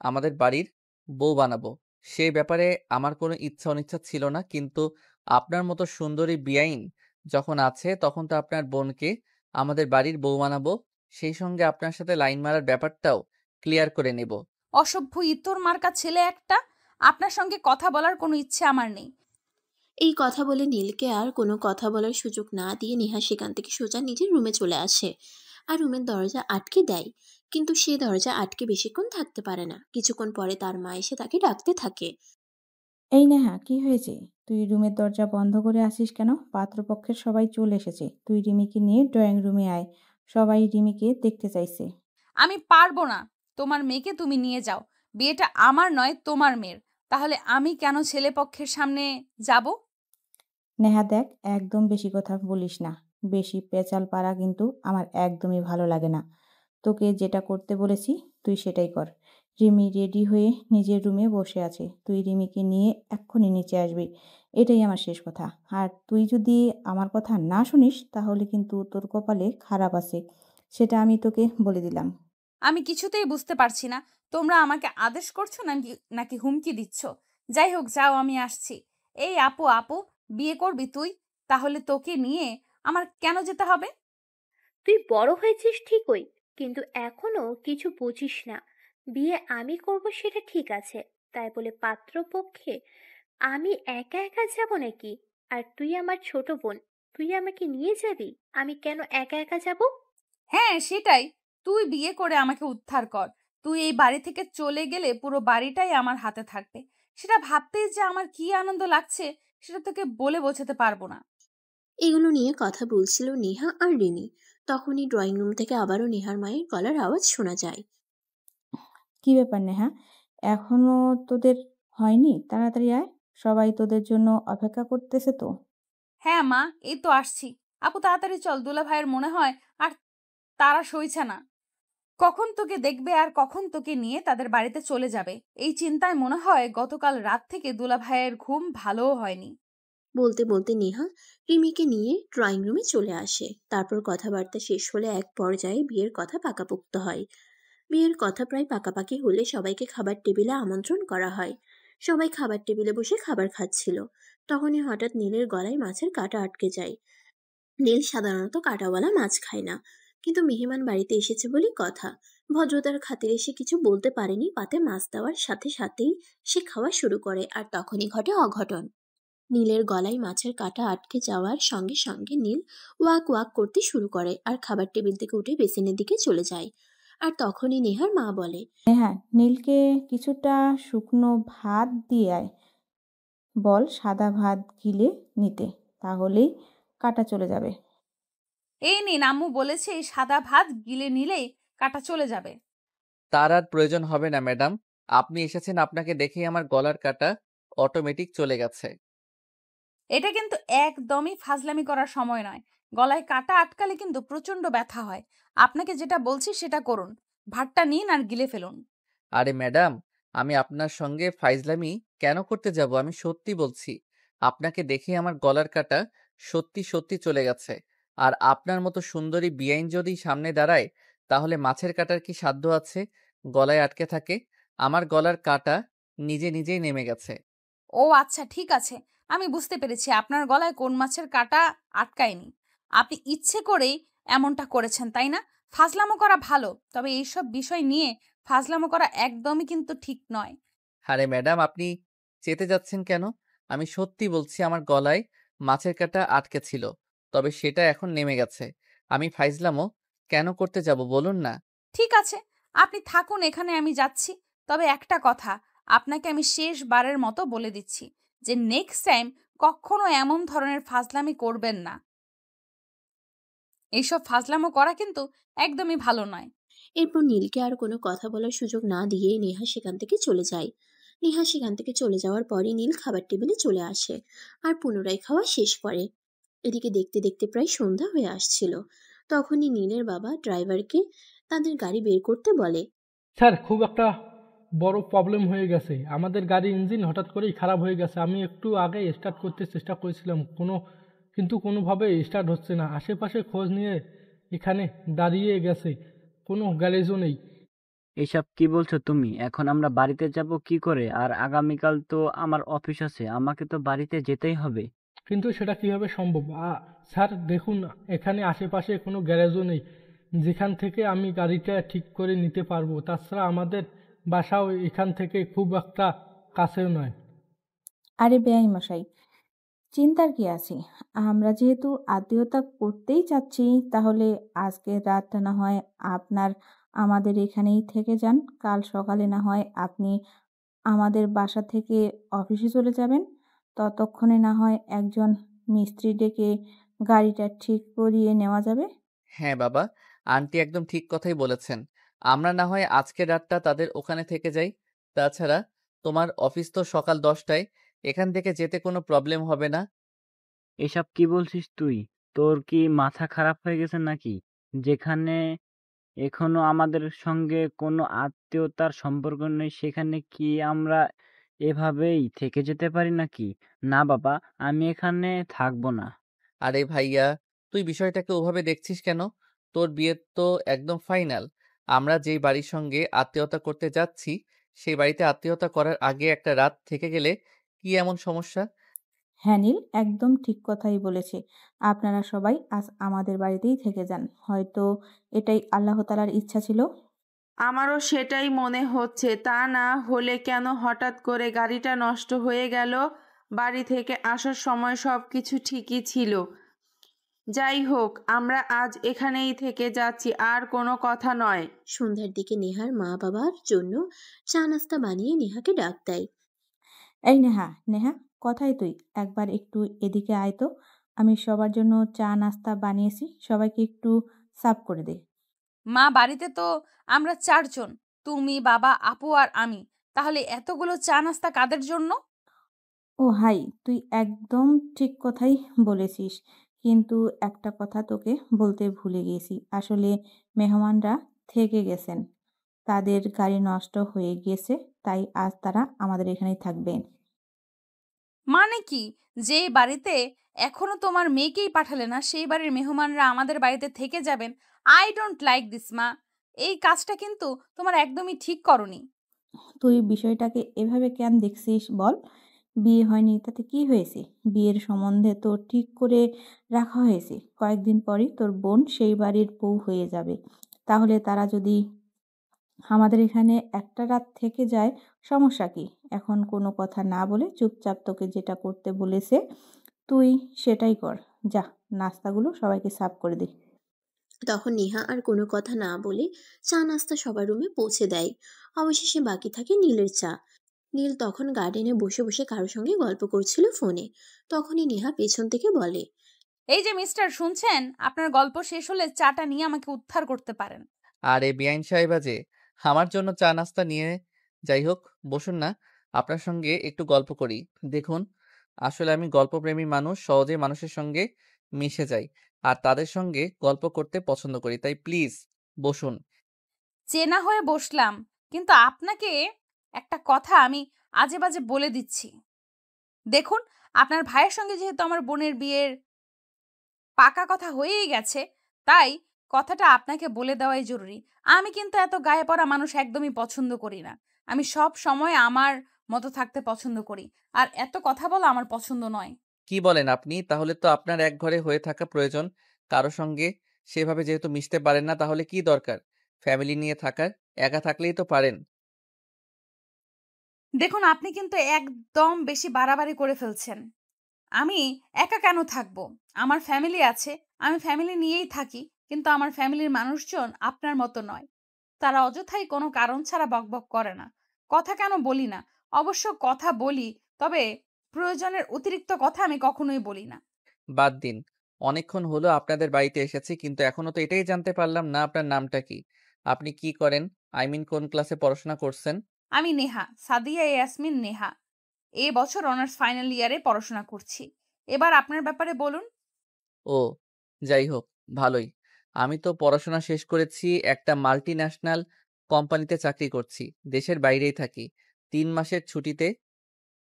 আমাদের বাড়ির বউ বানাবো, সে ব্যাপারে আমার কোনো ইচ্ছা অনিচ্ছা ছিল না, কিন্তু আপনার মতো সুন্দরী বিয়াইন যখন আছে তখন তো আপনার বোনকে আমাদের বাড়ির বউ বানাবো, সেই সঙ্গে আপনার সাথে লাইন মারার ব্যাপারটাও ক্লিয়ার করে নেব। অসভ্য ইতর মার্কা ছেলে একটা, আপনার সঙ্গে কথা বলার কোনো ইচ্ছে আমার নেই। এই কথা বলে নীলকে আর কোনো কথা বলার সুযোগ না দিয়ে নেহা সেখান থেকে সোজা নিজের রুমে চলে আসে আর রুমের দরজা আটকে দেয়। কিন্তু সে দরজা আটকে বেশিক্ষণ থাকতে পারে না। কিছুক্ষণ পরে তার মা এসে তাকে ডাকতে থাকে। এই নেহা, কি হয়েছে? তুই রুমের দরজা বন্ধ করে আসিস কেন? পাত্রপক্ষের সবাই চলে এসেছে, তুই রিমিকে নিয়ে ড্রয়িং রুমে আয়, সবাই রিমিকে দেখতে চাইছে। আমি পারবো না, তোমার মেয়েকে তুমি নিয়ে যাও, বিয়েটা আমার নয় তোমার মেয়ের। তাহলে আমি কেন ছেলে পক্ষের সামনে যাব? নেহা দেখ, একদম বেশি কথা বলিস না, বেশি পেঁচাল পারা কিন্তু আমার একদমই ভালো লাগে না। তোকে যেটা করতে বলেছি তুই সেটাই কর। রিমি রেডি হয়ে নিজের রুমে বসে আছে, তুই রিমিকে নিয়ে এক্ষুনি নিচে আসবি, এটাই আমার শেষ কথা। আর তুই যদি আমার কথা না শুনিস তাহলে কিন্তু তোর কপালে খারাপ আছে, সেটা আমি তোকে বলে দিলাম। আমি কিছুতেই বুঝতে পারছি না তোমরা আমাকে আদেশ করছো নাকি নাকি হুমকি দিচ্ছ। যাই হোক যাও, আমি আসছি। এই আপু আপু, বিয়ে করবি তুই? তাহলে তোকে নিয়ে আমার কেন যেতে হবে? তুই বড় হয়েছিস ঠিকই, কিন্তু এখনো কিছু বুঝিস না। বিয়ে আমি করব সেটা ঠিক আছে, তাই বলে পাত্রপক্ষে আমি একা একা যাব নাকি? আর তুই আমার ছোট বোন, তুই আমাকে নিয়ে যাবি? আমি কেন একা একা যাব? হ্যাঁ সেটাই, তুই বিয়ে করে আমাকে উদ্ধার কর। তুই এই বাড়ি থেকে চলে গেলে পুরো বাড়িটাই আমার হাতে থাকবে, সেটা ভাবতেই যে আমার কি আনন্দ লাগছে সেটা তোকে বলে বোঝাতে পারবো না। এগুলো নিয়ে কথা বলছিল নেহা আর রিনি। তখনই ড্রয়িং রুম থেকে আবারও নেহার মায়ের গলার আওয়াজ শোনা যায়। কি ব্যাপার নেহা, এখনো তোদের হয়নি? তাড়াতাড়ি আয়, সবাই তোদের জন্য অপেক্ষা করতেছে তো। হ্যাঁ মা, এই তো আসছি। আপু তাড়াতাড়ি চল, দুলা ভাইয়ের মনে হয় আর তারা সইছে না। কখন তোকে দেখবে আর কখন তোকে নিয়ে তাদের বাড়িতে চলে যাবে, এই চিন্তায় মনে হয় গতকাল রাত থেকে দুলা ভাইয়ের ঘুম ভালোও হয়নি। বলতে বলতে নেহা রিমিকে নিয়ে ড্রয়িং রুমে চলে আসে। তারপর কথাবার্তা শেষ হলে এক পর্যায়ে বিয়ের কথা পাকাপোক্ত হয়। বিয়ের কথা প্রায় পাকাপাকি হলে সবাইকে খাবার টেবিলে আমন্ত্রণ করা হয়। সবাই খাবার টেবিলে বসে খাবার খাচ্ছিল। তখনই হঠাৎ নীলের গলায় মাছের কাঁটা আটকে যায়। নীল সাধারণত কাঁটাওয়ালা মাছ খায় না, কিন্তু মেহমান বাড়িতে এসেছে বলেই কথা। ভদ্রতার খাতিরে সে কিছু বলতে পারেনি। পাতে মাছ দেওয়ার সাথে সাথেই সে খাওয়া শুরু করে, আর তখনই ঘটে অঘটন। নীলের গলায় মাছের কাঁটা আটকে যাওয়ার সঙ্গে সঙ্গে নীল ওয়াক ওয়াক করতে শুরু করে আর খাবার টেবিল থেকে উঠে বেসিনের দিকে চলে যায়। আর তখনই নেহার মা বলে, নেহা, নীলকে কিছুটা শুকনো ভাত দিয়ে আয়, বল সাদা ভাত গিলে নিতে, তাহলেই কাটা চলে যাবে। এই নিন, আম্মু বলেছে এই সাদা ভাত গিলে নিলেই কাটা চলে যাবে। তার আর প্রয়োজন হবে না ম্যাডাম, আপনি এসেছেন, আপনাকে দেখেই আমার গলার কাটা অটোমেটিক চলে গেছে। এটা কিন্তু একদমই ফাজলামি করার সময় নয়। গলায় কাটা আটকালে কিন্তু প্রচন্ড ব্যথা হয়। আপনাকে যেটা বলছি সেটা করুন, ভাতটা নিন আর গিলে ফেলুন। আরে ম্যাডাম, আমি আপনার সঙ্গে ফাইজলামি কেন করতে যাব? আমি সত্যি বলছি, আপনাকে দেখে আমার গলার কাটা সত্যি সত্যি চলে গেছে। আর আপনার মতো সুন্দরী বিয়াইন যদি সামনে দাঁড়ায়, তাহলে মাছের কাটার কি সাধ্য আছে গলায় আটকে থাকে? আমার গলার কাটা নিজে নিজেই নেমে গেছে। ও আচ্ছা, ঠিক আছে, আমি বুঝতে পেরেছি আপনার গলায় কোন মাছের কাঁটা আটকায়নি। আপনি ইচ্ছে করেই এমনটা করেছেন, তাই না? ফাজলামো করা ভালো, তবে এইসব বিষয় নিয়ে ফাজলামো করা একদমই কিন্তু ঠিক নয়। আরে ম্যাডাম, আপনি চেতে যাচ্ছেন কেন? আমি সত্যি বলছি, আমার গলায় মাছের কাঁটা আটকে ছিল, তবে সেটা এখন নেমে গেছে। আমি ফাইজলামো কেন করতে যাব বলুন না? ঠিক আছে, আপনি থাকুন এখানে, আমি যাচ্ছি। তবে একটা কথা আপনাকে আমি শেষবারের মতো বলে দিচ্ছি যে নেক্সট টাইম কখনো এমন ধরনের ফাজলামি করবেন না। এইসব ফাজলামো করা কিন্তু একদমই ভালো নয়। এরপর নীলকে আর কোনো কথা বলার সুযোগ না দিয়েই নেহা সেখান থেকে চলে যায়। নেহা সেখান থেকে চলে যাওয়ার পরই নীল খাবার টেবিলে চলে আসে আর পুনরায় খাওয়া শেষ করে। এদিকে দেখতে দেখতে প্রায় সন্ধ্যা হয়ে আসছিল। তখনই নীলের বাবা ড্রাইভারকে তাদের গাড়ি বের করতে বলে। স্যার, খুব একটা বড় প্রবলেম হয়ে গেছে। আমাদের গাড়ির ইঞ্জিন হঠাৎ করেই খারাপ হয়ে গেছে। আমি একটু আগে স্টার্ট করতে চেষ্টা করেছিলাম, কিন্তু কোনোভাবে স্টার্ট হচ্ছে না। আশেপাশে খোঁজ নিয়ে এখানে দাঁড়িয়ে গেছে, কোনো গ্যারেজও নেই। এসব কি বলছো তুমি? এখন আমরা বাড়িতে যাব কি করে? আর আগামীকাল তো আমার অফিস আছে, আমাকে তো বাড়িতে যেতেই হবে। কিন্তু সেটা কিভাবে সম্ভব? স্যার দেখুন, এখানে আশেপাশে কোনো গ্যারেজও নেই যেখান থেকে আমি গাড়িটা ঠিক করে নিতে পারবো। তাছাড়া আমাদের বাসাও এখান থেকে খুব একটা কাছেও নয়। আরে বেআই মশাই, চিন্তার কি আছে? আমরা যেহেতু আত্মীয়তা করতেই চাচ্ছি, তাহলে আজকের রাতটা না হয় আপনার আমাদের এখানেই থেকে যান। কাল সকালে না হয় আপনি আমাদের বাসা থেকে অফিসে চলে যাবেন। ততক্ষণে না হয় একজন মিস্ত্রি ডেকে গাড়িটা ঠিক করিয়ে নেওয়া যাবে। হ্যাঁ বাবা, আন্টি একদম ঠিক কথাই বলেছেন। আমরা না হয় আজকের রাতটা তাদের ওখানে থেকে যাই। তাছাড়া তোমার অফিস তো সকাল 10টায়, এখান থেকে যেতে কোনো প্রবলেম হবে না। এসব কি বলছিস তুই? তোর কি মাথা খারাপ হয়ে গেছে নাকি? যেখানে এখনো আমাদের সঙ্গে কোনো আত্মীয়তার সম্পর্ক নেই, সেখানে কি আমরা এভাবেই থেকে যেতে পারি নাকি? না বাবা, আমি এখানে থাকবো না। আরে ভাইয়া, তুই বিষয়টাকে ওভাবে দেখছিস কেন? তোর বিয়ে তো একদম ফাইনাল। আমরা যেই বাড়ির সঙ্গে আত্মীয়তা করতে যাচ্ছি, সেই বাড়িতে আত্মীয়তা করার আগে একটা রাত থেকে গেলে কি এমন সমস্যা? হ্যাঁ নীল, একদম ঠিক কথাই বলেছে। আপনারা সবাই আজ আমাদের বাড়িতেই থেকে যান। হয়তো এটাই আল্লাহ তাআলার ইচ্ছা ছিল। আমারও সেটাই মনে হচ্ছে। তা না হলে কেন হঠাৎ করে গাড়িটা নষ্ট হয়ে গেল? বাড়ি থেকে আসার সময় সব কিছু ঠিকই ছিল। যাই হোক, আমরা আজ এখানেই থেকে যাচ্ছি, আর কোনো কথা নয়। সন্ধ্যার দিকে নেহার মা বাবার জন্য চা নাস্তা বানিয়ে নেহাকে ডাক দেয়। এই নেহা, নেহা, কোথায় তুই? একবার একটু এদিকে আয় তো। আমি সবার জন্য চা নাস্তা বানিয়েছি, সবাইকে একটু সার্ভ করে দে। মা, বাড়িতে তো আমরা 4 জন। তুমি, বাবা, আপু আর আমি। তাহলে এতগুলো চা নাস্তা কাদের জন্য? ও হাই, তুই একদম ঠিক কথাই বলেছিস। কিন্তু একটা কথা তোকে বলতে ভুলে গেছি। আসলে মেহমানরা থেকে গেছেন। তাদের গাড়ি নষ্ট হয়ে গেছে, তাই আজ তারা আমাদের এখানেই থাকবেন। মানে কি? যে বাড়িতে এখনো তোমার মেয়েকেই পাঠালে না, সেই বাড়ির মেহমানরা আমাদের বাড়িতে থেকে যাবেন? আই ডোন্ট লাইক দিস, মা। এই কাজটা কিন্তু তোমার একদমই ঠিক করনি। তুই বিষয়টাকে এভাবে কেন দেখছিস বল? বিয়ে হয়নি তাতে কি হয়েছে? বিয়ের সম্বন্ধে তো ঠিক করে রাখা হয়েছে। কয়েকদিন পরই তোর বোন সেই বাড়ির বউ হয়ে যাবে। তাহলে তারা যদি আমাদের এখানে একটা রাত থেকে যায়, সমস্যা কি? এখন কোনো কথা না বলে চুপচাপ তোকে যেটা করতে বলেছে তুই সেটাই কর। যা, নাস্তাগুলো সবাইকে সার্ভ করে দে। তখন নেহা আর কোনো কথা না বলে চা নাস্তা সবার রুমে পৌঁছে দেয়। অবশেষে বাকি থাকে নীলের চা। নীল তখন গার্ডেনে বসে বসে কারোর সঙ্গে গল্প করছিল ফোনে। তখনই নেহা পেছন থেকে বলে, এই যে মিস্টার, শুনছেন? আপনার গল্প শেষ হলে চাটা নিয়ে আমাকে উদ্ধার করতে পারেন। আরে বেআইন সাহেবা যে, আমার জন্য চা নাস্তা নিয়ে যাই হোক, বসুন না, আপনার সঙ্গে একটু গল্প করি। দেখুন, আসলে আমি গল্পপ্রেমী মানুষ, সহজে মানুষের সঙ্গে মিশে যাই আর তাদের সঙ্গে গল্প করতে পছন্দ করি, তাই প্লিজ বসুন। চেনা হয়ে বসলাম, কিন্তু আপনাকে একটা কথা আমি আজে বাজে বলে দিচ্ছি। দেখুন, আপনার ভাইয়ের সঙ্গে যেহেতু আমার বোনের বিয়ের পাকা কথা হয়েই গেছে, তাই কথাটা আপনাকে বলে দেওয়াই জরুরি। আমি কিন্তু এত গায়ে পড়া মানুষ একদমই পছন্দ করি না। আমি সব সময় আমার মতো থাকতে পছন্দ করি। আর এত কথা বলা আমার পছন্দ নয়। কি বলেন আপনি? তাহলে তো আপনার এক ঘরে হয়ে থাকা প্রয়োজন। কারো সঙ্গে সেভাবে যেহেতু মিশতে পারেন না, তাহলে কি দরকার ফ্যামিলি নিয়ে থাকার? একা থাকলেই তো পারেন। দেখুন, আপনি কিন্তু একদম বেশি বাড়াবাড়ি করে ফেলছেন। আমি একা কেন থাকবো? আমার ফ্যামিলি আছে। আমি ফ্যামিলি নিয়েই থাকি। কিন্তু আমার ফ্যামিলির মানুষজন আপনার মতো নয়। তারা অযথাই কোনো কারণ ছাড়া বকবক করে না। কথা কেন বলি না? অবশ্য কথা বলি, তবে প্রয়োজনের অতিরিক্ত কথা আমি কখনোই বলি না। বাদ দিন। অনেকক্ষণ হলো আপনাদের বাড়িতে এসেছি, কিন্তু এখনো তো এটাই জানতে পারলাম না আপনার নামটা কি? আপনি কি করেন? আই মিন কোন ক্লাসে পড়াশোনা করছেন? আমি নেহা, সাদিয়া ইয়াসমিন নেহা। এ বছর অনার্স ফাইনাল ইয়ারে পড়াশোনা করছি। এবার আপনার ব্যাপারে বলুন। ও, যাই হোক, ভালোই। আমি তো পড়াশোনা শেষ করেছি, একটা মাল্টিন্যাশনাল কোম্পানিতে চাকরি করছি। দেশের বাইরেই থাকি। ৩ মাসের ছুটিতে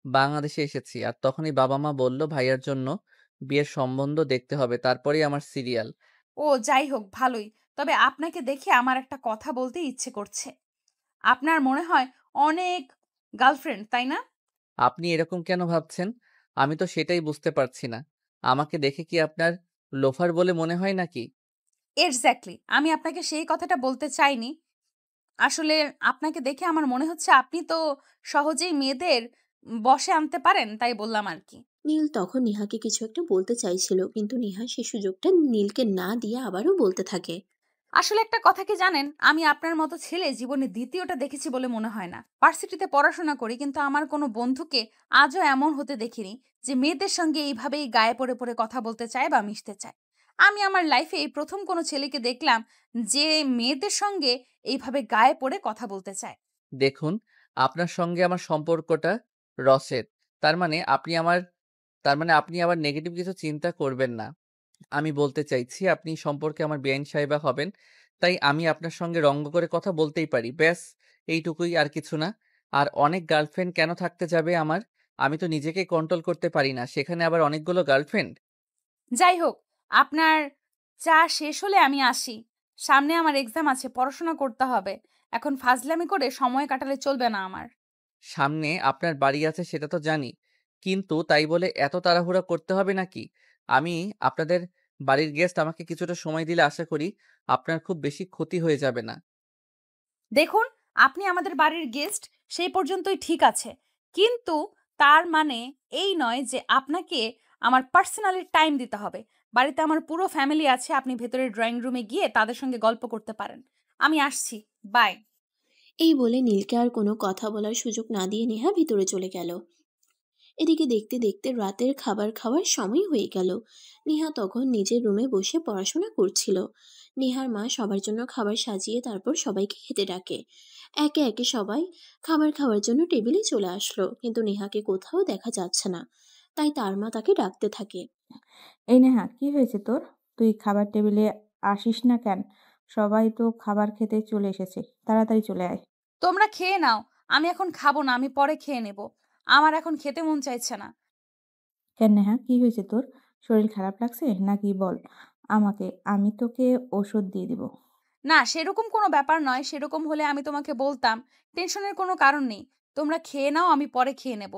বাংলাদেশে এসেছি। আর তখনই বাবা-মা বলল ভাইয়ার জন্য বিয়ের সম্বন্ধ দেখতে হবে। তারপরেই আমার সিরিয়াল। ও যাই হোক, ভালোই। তবে আপনাকে দেখে আমার একটা কথা বলতে ইচ্ছে করছে। আপনার মনে হয় অনেক গার্লফ্রেন্ড, তাই না? আপনি এরকম কেন ভাবছেন? আমি তো সেটাই বুঝতে পারছি না। আমাকে দেখে কি আপনার লোফার বলে মনে হয় নাকি? এক্স্যাক্টলি। আমি আপনাকে সেই কথাটা বলতে চাইনি। আসলে আপনাকে দেখে আমার মনে হচ্ছে আপনি তো সহজেই মেয়েদের বশে আনতে পারেন, তাই বললাম আর কি। নীল তখন নেহাকে কিছু একটা বলতে চাইছিল, কিন্তু নেহা সে সুযোগটা নীলকে না দিয়ে আবারও বলতে থাকে, আসলে একটা কথা কি জানেন, আমি আপনার মতো ছেলে জীবনে দ্বিতীয়টা দেখেছি বলে মনে হয় না। ভার্সিটিতে পড়াশোনা করি, কিন্তু আমার কোনো বন্ধুকে আজও এমন হতে দেখিনি যে মেয়েদের সঙ্গে এইভাবেই গায়ে পড়ে পড়ে কথা বলতে চায় বা মিশতে চায়। আমি আমার লাইফে এই প্রথম কোনো ছেলেকে দেখলাম যে মেয়েদের সঙ্গে এইভাবে গায়ে পড়ে কথা বলতে চায়। দেখুন, আপনার সঙ্গে আমার সম্পর্কটা রসের। তার মানে আপনি আমার তার মানে আপনি আবার নেগেটিভ কিছু চিন্তা করবেন না। আমি বলতে চাইছি আপনি সম্পর্কে আমার বেআইন সাহেবা হবেন। তাই আমি আপনার সঙ্গে রঙ্গ করে কথা বলতেই পারি। ব্যাস, এইটুকুই, আর কিছু না। আর অনেক গার্লফ্রেন্ড কেন থাকতে যাবে আমার? আমি তো নিজেকে কন্ট্রোল করতে পারি না। সেখানে আবার অনেকগুলো গার্লফ্রেন্ড। যাই হোক, আপনার চা শেষ হলে আমি আসি। সামনে আমার এক্সাম আছে, পড়াশোনা করতে হবে। এখন ফাজলামি করে সময় কাটালে চলবে না আমার। সামনে আপনার বাড়ি আছে সেটা তো জানি। কিন্তু তাই বলে এত তাড়াহুড়া করতে হবে নাকি? আমি আপনাদের বাড়ির গেস্ট, আমাকে কিছুটা সময় দিলে আশা করি আপনার খুব বেশি ক্ষতি হয়ে যাবে না। দেখুন, আপনি আমাদের বাড়ির গেস্ট, সেই পর্যন্তই ঠিক আছে। কিন্তু তার মানে এই নয় যে আপনাকে আমার পার্সোনালি টাইম দিতে হবে। বাড়িতে আমার পুরো ফ্যামিলি আছে, আপনি ভেতরের ড্রয়িং রুমে গিয়ে তাদের সঙ্গে গল্প করতে পারেন। আমি আসছি, বাই। এই বলে নীলকে আর কোনো কথা বলার সুযোগ না দিয়ে নেহা ভিতরে চলে গেল। এদিকে দেখতে দেখতে রাতের খাবার খাওয়ার সময় হয়ে গেল। নেহা তখন নিজের রুমে বসে পড়াশোনা করছিল। নেহার মা সবার জন্য খাবার সাজিয়ে তারপর সবাইকে খেতে ডাকে। একে একে সবাই খাবার খাওয়ার জন্য টেবিলে চলে আসলো, কিন্তু নেহাকে কোথাও দেখা যাচ্ছে না। তাই তার মা তাকে ডাকতে থাকে। এই নেহা, কি হয়েছে তোর? তুই খাবার টেবিলে আসিস না কেন? সবাই তো খাবার খেতে চলে এসেছে, তাড়াতাড়ি চলে আয়। তোমরা খেয়ে নাও, আমি এখন খাবো না, আমি পরে খেয়ে নেব। আমার এখন খেতে মন চাইছে না। কেন নেহা, কি হয়েছে তোর? শরীর খারাপ লাগছে নাকি বল আমাকে, আমি তোকে ওষুধ দিয়ে দিব। না, সেরকম কোনো ব্যাপার নয়। সেরকম হলে আমি তোমাকে বলতাম। টেনশনের কোনো কারণ নেই। তোমরা খেয়ে নাও, আমি পরে খেয়ে নেব।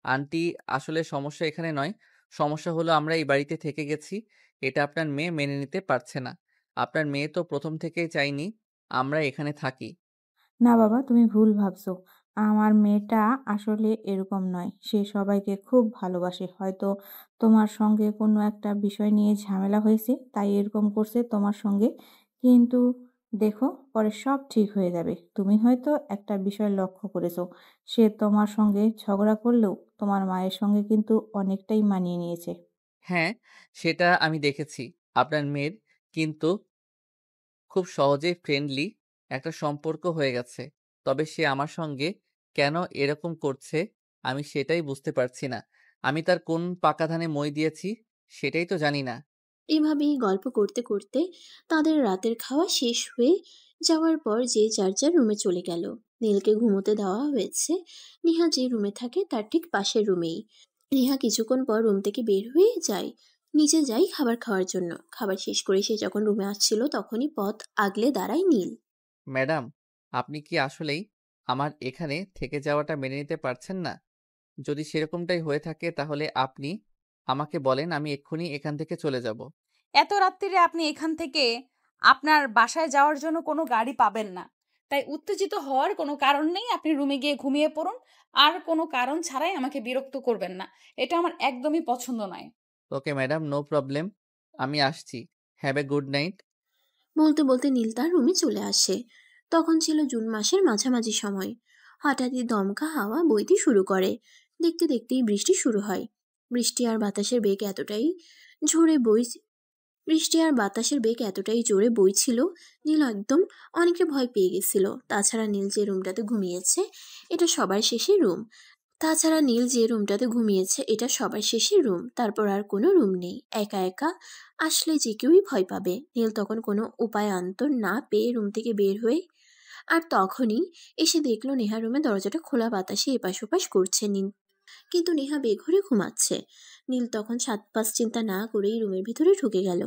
আন্টি, আসলে সমস্যা এখানে নয়। সমস্যা হলো আমরা এই বাড়িতে থেকে গেছি। এটা আপনার মেয়ে মেনে নিতে পারছে না। আপনার মেয়ে তো প্রথম থেকেই চাইনি আমরা এখানে থাকি। না বাবা, তুমি ভুল ভাবছো। আমার মেয়েটা আসলে এরকম নয়। সে সবাইকে খুব ভালোবাসে। হয়তো তোমার সঙ্গে কোনো একটা বিষয় নিয়ে ঝামেলা হয়েছে, তাই এরকম করছে তোমার সঙ্গে। কিন্তু দেখো, পরে সব ঠিক হয়ে যাবে। তুমি হয়তো একটা বিষয় লক্ষ্য করেছো, সে তোমার সঙ্গে ঝগড়া করলেও তোমার মায়ের সঙ্গে কিন্তু অনেকটাই মানিয়ে নিয়েছে। হ্যাঁ, সেটা আমি দেখেছি আপনার মেয়ের, কিন্তু খুব সহজেই ফ্রেন্ডলি একটা সম্পর্ক হয়ে গেছে। তবে সে আমার সঙ্গে কেন এরকম করছে আমি সেটাই বুঝতে পারছি না। আমি তার কোন পাকা ধানে মই দিয়েছি সেটাই তো জানি না। এভাবেই গল্প করতে করতে তাদের রাতের খাওয়া শেষ হয়ে যাওয়ার পর যে যার যার রুমে চলে গেল। নীলকে ঘুমোতে দেওয়া হয়েছে নেহা যে রুমে থাকে তার ঠিক পাশের রুমেই। নেহা কিছুক্ষণ পর রুম থেকে বের হয়ে যায়, নিচে যায় খাবার খাওয়ার জন্য। খাবার শেষ করে সে যখন রুমে আসছিল তখনই পথ আগলে দাঁড়ায় নীল। ম্যাডাম, আপনি কি আসলেই আমার এখানে থেকে যাওয়াটা মেনে নিতে পারছেন না? যদি সেরকমটাই হয়ে থাকে তাহলে আপনি আমাকে বলেন, আমি এক্ষুনি এখান থেকে চলে যাব। এত রাত্রিরে আপনি এখান থেকে আপনার বাসায় যাওয়ার জন্য কোনো গাড়ি পাবেন না। তাই উত্তেজিত হওয়ার কোনো কারণ নেই। আপনি রুমে গিয়ে ঘুমিয়ে পড়ুন। আর কোনো কারণ ছাড়াই আমাকে বিরক্ত করবেন না। এটা আমার একদমই পছন্দ নয়। Okay madam, no problem. আমি আসছি। Have a good night. বলতে বলতে নীল তার রুমে চলে আসে। তখন ছিল জুন মাসের মাঝামাঝি সময়। হঠাৎই দমকা হাওয়া বইতে শুরু করে। দেখতে দেখতেই বৃষ্টি শুরু হয়। বৃষ্টি আর বাতাসের বেগ এতটাই ঝোরে বই বৃষ্টি আর বাতাসের বেগ এতটাই জোরে বইছিল, নীল একদম অনেকটা ভয় পেয়ে গেছিল। তাছাড়া নীল যে রুমটাতে ঘুমিয়েছে এটা সবার শেষের রুম। তারপর আর কোনো রুম নেই। একা একা আসলে যে কেউই ভয় পাবে। নীল তখন কোনো উপায় অন্তর না পেয়ে রুম থেকে বের হয়ে আর তখনই এসে দেখলো নেহা রুমে দরজাটা খোলা, বাতাসে এপাশ ওপাশ করছে। কিন্তু নেহা বেঘরে ঘুমাচ্ছে। নীল তখন সাত পাঁচ চিন্তা না করেই রুমের ভিতরে ঢুকে গেল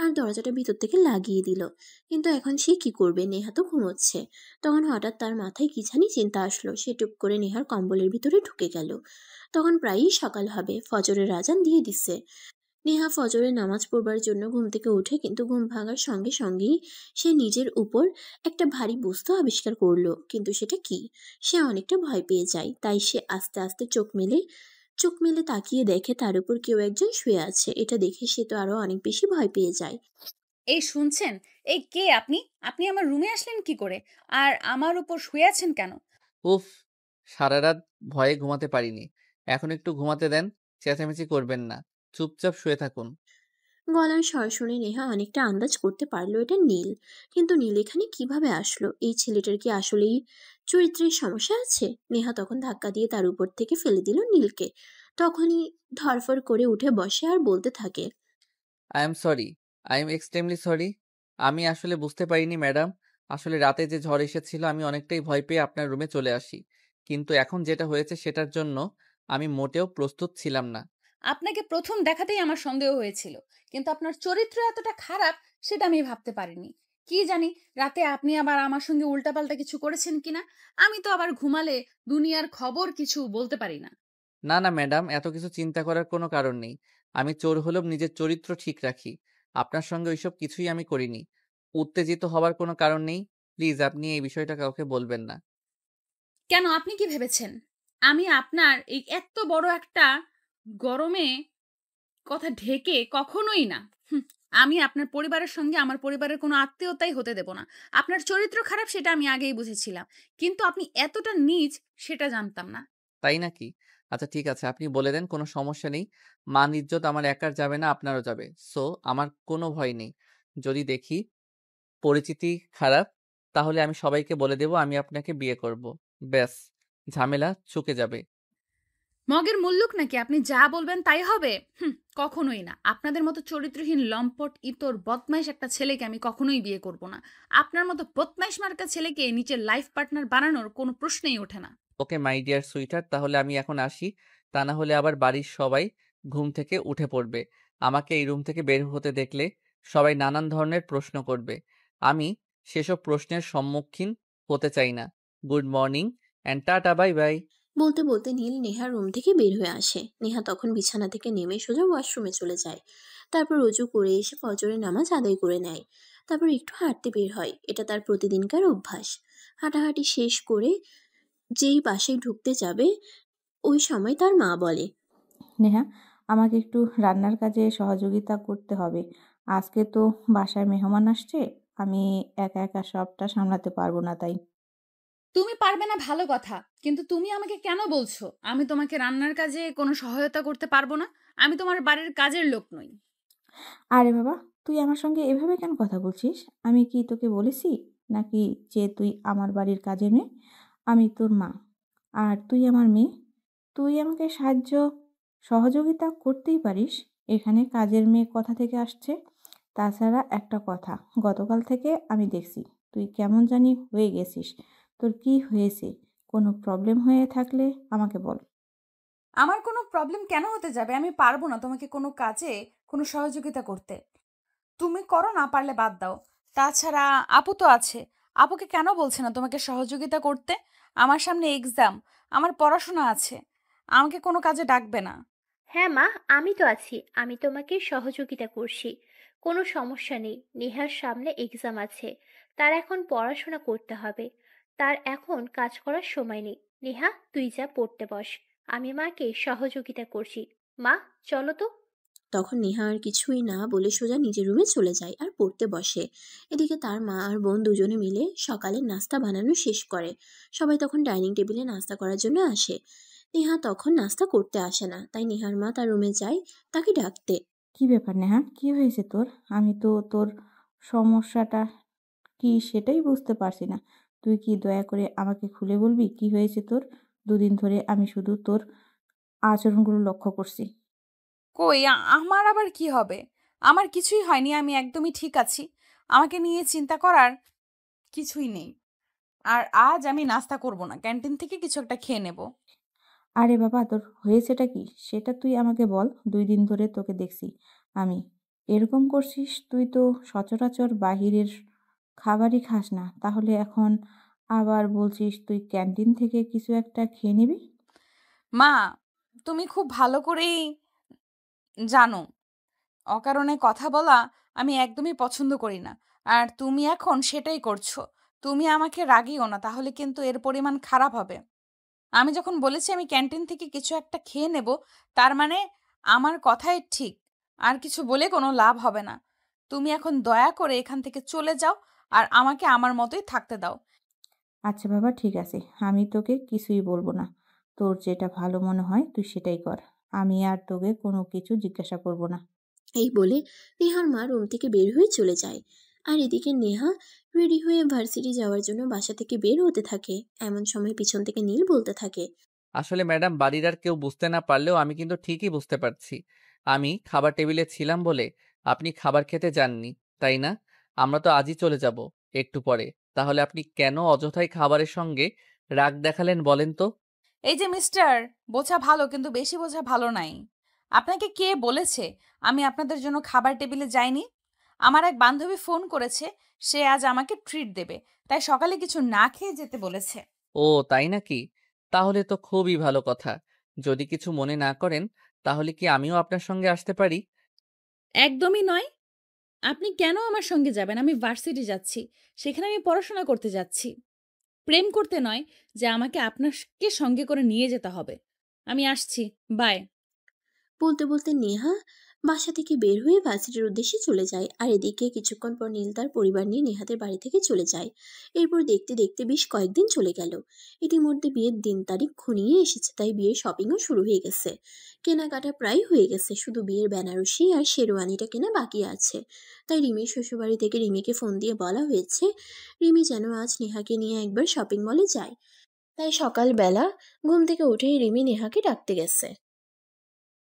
আর দরজাটা ভিতর থেকে লাগিয়ে দিল। কিন্তু এখন সে কি করবে? নেহা তো ঘুমোচ্ছে। তখন হঠাৎ তার মাথায় কি জানি চিন্তা আসলো। সে টুপ করে নেহার কম্বলের ভিতরে ঢুকে গেল। তখন প্রায়ই সকাল হবে, ফজরের আজান দিয়ে দিচ্ছে। নেহা ফজরের নামাজ পড়বার জন্য ঘুম থেকে ওঠে, কিন্তু ঘুম ভাঙার সঙ্গে সঙ্গেই সে নিজের উপর একটা ভারী বস্তু আবিষ্কার করলো। কিন্তু সেটা কি? সে অনেকটা ভয় পেয়ে যায়। তাই সে আস্তে আস্তে চোখ মেলে তাকিয়ে দেখে তার উপর কেউ একজন শুয়ে আছে। এটা দেখে সে তো আরো অনেক বেশি ভয় পেয়ে যায়। এই শুনছেন? এই কে আপনি? আপনি আমার রুমে আসলেন কি করে? আর আমার উপর শুয়ে আছেন কেন? উফ, সারা রাত ভয়ে ঘুমাতে পারিনি। এখন একটু ঘুমাতে দেন। চেঁচামেচি করবেন না। চুপচাপ শুয়ে থাকুন। গলার স্বর শুনে নেহা অনেকটা আন্দাজ করতে পারলো এটা নীল। কিন্তু নীল এখানে কিভাবে আসলো? এই ছেলেটার কি আসলেই চরিত্রের সমস্যা আছে? নেহা তখন ধাক্কা দিয়ে তার উপর থেকে ফেলে দিল নীলকে। তখনই ধরফর করে উঠে বসে আর বলতে থাকে। I am sorry. I am extremely sorry. আমি আসলে বুঝতে পারিনি ম্যাডাম। আসলে রাতে যে ঝড় এসেছিল আমি অনেকটাই ভয় পেয়ে আপনার রুমে চলে আসি। কিন্তু এখন যেটা হয়েছে সেটার জন্য আমি মোটেও প্রস্তুত ছিলাম না। আপনাকে প্রথম দেখাতেই আমার সন্দেহ হয়েছিল। কিন্তু আপনার চরিত্র এতটা খারাপ সেটা আমি ভাবতে পারিনি। কি জানি রাতে আপনি আবার আমার সঙ্গে উল্টাপাল্টা কিছু করেছেন কিনা। আমি তো আবার ঘুমালে দুনিয়ার খবর কিছু বলতে পারি না। না, না ম্যাডাম, এত কিছু চিন্তা করার কোনো কারণ নেই। আমি চোর হলেও নিজের চরিত্র ঠিক রাখি। আপনার সঙ্গে ওইসব কিছুই আমি করিনি। উত্তেজিত হওয়ার কোনো কারণ নেই। প্লিজ আপনি এই বিষয়টা কাউকে বলবেন না। কেন, আপনি কি ভেবেছেন আমি আপনার এই এত বড় একটা গরমে কথা ঢেকে কখনোই না। হুম, আমি আপনার পরিবারের সঙ্গে আমার পরিবারের কোনো আত্মীয়তাই হতে দেব না। আপনার চরিত্র খারাপ সেটা আমি আগেই বুঝেছিলাম, কিন্তু আপনি এতটা নীচ সেটা জানতাম না। তাই নাকি? আচ্ছা ঠিক আছে, আপনি বলে দেন, কোনো সমস্যা নেই। মান ইজ্জত আমার একার যাবে না, আপনারও যাবে। সো আমার কোনো ভয় নেই। যদি দেখি পরিচিতি খারাপ, তাহলে আমি সবাইকে বলে দেব আমি আপনাকে বিয়ে করব। ব্যাস, ঝামেলা চুকে যাবে। মগের মুল্লুক নাকি আপনি যা বলবেন তাই হবে? কখনোই না। আপনাদের মতো চরিত্রহীন লম্পট ইতর বদমাইশ একটা ছেলেকে আমি কখনোই বিয়ে করব না। আপনার মতো বদমাইশ মার্কা ছেলেকে নিজের লাইফ পার্টনার বানানোর কোনো প্রশ্নই ওঠে না। ওকে মাই ডিয়ার সুইটহার্ট, তাহলে আমি এখন আসি। তা না হলে আবার বাড়ির সবাই ঘুম থেকে উঠে পড়বে। আমাকে এই রুম থেকে বের হতে দেখলে সবাই নানান ধরনের প্রশ্ন করবে। আমি সেসব প্রশ্নের সম্মুখীন হতে চাই না। Good morning and tata, bye bye. বলতে বলতে নীল নেহার রুম থেকে বের হয়ে আসে। নেহা তখন বিছানা থেকে নেমে সোজা ওয়াশরুমে চলে যায়। তারপর অজু করে এসে ফজরের নামাজ আদায় করে নেয়। তারপর একটু হাঁটতে বের হয়, এটা তার প্রতিদিনকার অভ্যাস। হাঁটাহাঁটি শেষ করে যেই বাসায় ঢুকতে যাবে ওই সময় তার মা বলে, নেহা, আমাকে একটু রান্নার কাজে সহযোগিতা করতে হবে। আজকে তো বাসায় মেহমান আসছে, আমি একা একা সবটা সামলাতে পারবো না তাই। তুমি পারবে না ভালো কথা, কিন্তু তুমি আমাকে কেন বলছো আমি তোমাকে রান্নার কাজে কোনো সহায়তা করতে পারবো না? আমি তোমার বাড়ির কাজের লোক নই। আরে বাবা, তুই আমার সঙ্গে এভাবে কেন কথা বলছিস? আমি কি তোকে বলেছি নাকি যে তুই আমার বাড়ির কাজের মেয়ে? আমি তোর মা, আর তুই আমার মেয়ে। তুই আমাকে সহযোগিতা করতেই পারিস। এখানে কাজের মেয়ে কথা থেকে আসছে। তাছাড়া একটা কথা, গতকাল থেকে আমি দেখছি তুই কেমন জানি হয়ে গেছিস। তোর কি হয়েছে? কোনো প্রবলেম হয়ে থাকলে আমাকে বল। আমার কোনো প্রবলেম কেন হতে যাবে? আমি পারবো না তোমাকে কোনো কাজে কোনো সহযোগিতা করতে। তুমি করো, না পারলে বাদ দাও। তাছাড়া আপু তো আছে, আপুকে কেন বলছে না তোমাকে সহযোগিতা করতে? আমার সামনে এক্সাম, আমার পড়াশোনা আছে, আমাকে কোনো কাজে ডাকবে না। হ্যাঁ মা, আমি তো আছি, আমি তোমাকে সহযোগিতা করছি। কোনো সমস্যা নেই, নেহার সামনে এক্সাম আছে, তার এখন পড়াশোনা করতে হবে, তার এখন কাজ করার সময় নেই। নেহা, তুই যা পড়তে বস, আমি মাকে সহযোগিতা করছি। মা, চলো তো। তখন নেহা আর কিছুই না বলে সোজা নিজের রুমে চলে যায় আর পড়তে বসে। এদিকে তার মা আর বোন দুজনে মিলে সকালের নাস্তা বানানো শেষ করে। সবাই তখন ডাইনিং টেবিলে নাস্তা করার জন্য আসে। নেহা তখন নাস্তা করতে আসে না, তাই নেহার মা তার রুমে যায় তাকে ডাকতে। কি ব্যাপার নেহা, কি হয়েছে তোর? আমি তো তোর সমস্যাটা কি সেটাই বুঝতে পারছি না। তুই কি দয়া করে আমাকে খুলে বলবি কি হয়েছে তোর? দুদিন ধরে আমি শুধু তোর আচরণগুলো লক্ষ্য করছি। কই, আমার আবার কি হবে? আমার কিছুই হয়নি, আমি একদমই ঠিক আছি। আমাকে নিয়ে চিন্তা করার কিছুই নেই। আর আজ আমি নাস্তা করব না, ক্যান্টিন থেকে কিছু একটা খেয়ে নেব। আরে বাবা, তোর হয়েছেটা কি সেটা তুই আমাকে বল। 2 দিন ধরে তোকে দেখছি আমি এরকম করছিস। তুই তো সচরাচর বাহিরের খাবারই খাস না, তাহলে এখন আবার বলছিস তুই ক্যান্টিন থেকে কিছু একটা খেয়ে নিবি? মা, তুমি খুব ভালো করেই জানো অকারণে কথা বলা আমি একদমই পছন্দ করি না। আর তুমি এখন সেটাই করছো। তুমি আমাকে রাগিও না, তাহলে কিন্তু এর পরিমাণ খারাপ হবে। আমি যখন বলেছি আমি ক্যান্টিন থেকে কিছু একটা খেয়ে নেব, তার মানে আমার কথাই ঠিক। আর কিছু বলে কোনো লাভ হবে না। তুমি এখন দয়া করে এখান থেকে চলে যাও আর আমাকে আমার মতোই থাকতে দাও। আচ্ছা বাবা, ঠিক আছে, আমি তোকে কিছুই বলবো না। তোর যেটা ভালো মনে হয় তুই সেটাই কর। আমি আর তোকে কোনো কিছু জিজ্ঞাসা করব না। এই বলে নেহার মা রুম থেকে বের হয়ে চলে যায়। আর এদিকে নেহা রেডি হয়ে ভার্সিটি যাওয়ার জন্য বাসা থেকে বের হতে থাকে। এমন সময় পিছন থেকে নীল বলতে থাকে, আসলে ম্যাডাম, বাড়ির আর কেউ বুঝতে না পারলেও আমি কিন্তু ঠিকই বুঝতে পারছি। আমি খাবার টেবিলে ছিলাম বলে আপনি খাবার খেতে যাননি, তাই না? আমরা তো আজই চলে যাব একটু পরে। তাহলে আপনি কেন অযথাই খাবারের সঙ্গে রাগ দেখালেন বলেন তো? এই যে মিস্টার, বোঝা ভালো কিন্তু বেশি বোঝা ভালো নাই। আপনাকে কে বলেছে আমি আপনাদের জন্য খাবার টেবিলে যাইনি? আমার এক বান্ধবী ফোন করেছে, সে আজ আমাকে ট্রিট দেবে, তাই সকালে কিছু না খেয়ে যেতে বলেছে। ও তাই নাকি? তাহলে তো খুবই ভালো কথা। যদি কিছু মনে না করেন, তাহলে কি আমিও আপনার সঙ্গে আসতে পারি? একদমই নয়। আপনি কেন আমার সঙ্গে যাবেন? আমি ভার্সিটি যাচ্ছি, সেখানে আমি পড়াশোনা করতে যাচ্ছি, প্রেম করতে নয় যে আমাকে আপনাকে সঙ্গে করে নিয়ে যেতে হবে। আমি আসছি, বাই। বলতে বলতে নেহা বাসা থেকে বের হয়ে ভার্সিটির উদ্দেশ্যে চলে যায়। আর এদিকে কিছুক্ষণ পর নীল তার পরিবার নিয়ে নেহাতের বাড়ি থেকে চলে যায়। এরপর দেখতে দেখতে বেশ কয়েকদিন চলে গেল। ইতিমধ্যে বিয়ের দিন তারিখ ঘনিয়ে এসেছে, তাই বিয়ের শপিংও শুরু হয়ে গেছে। কেনাকাটা প্রায় হয়ে গেছে, শুধু বিয়ের বেনারসি আর শেরওয়ানিটা কেনা বাকি আছে। তাই রিমির শ্বশুরবাড়ি থেকে রিমিকে ফোন দিয়ে বলা হয়েছে রিমি যেন আজ নেহাকে নিয়ে একবার শপিং মলে যায়। তাই সকালবেলা ঘুম থেকে উঠেই রিমি নেহাকে ডাকতে গেছে।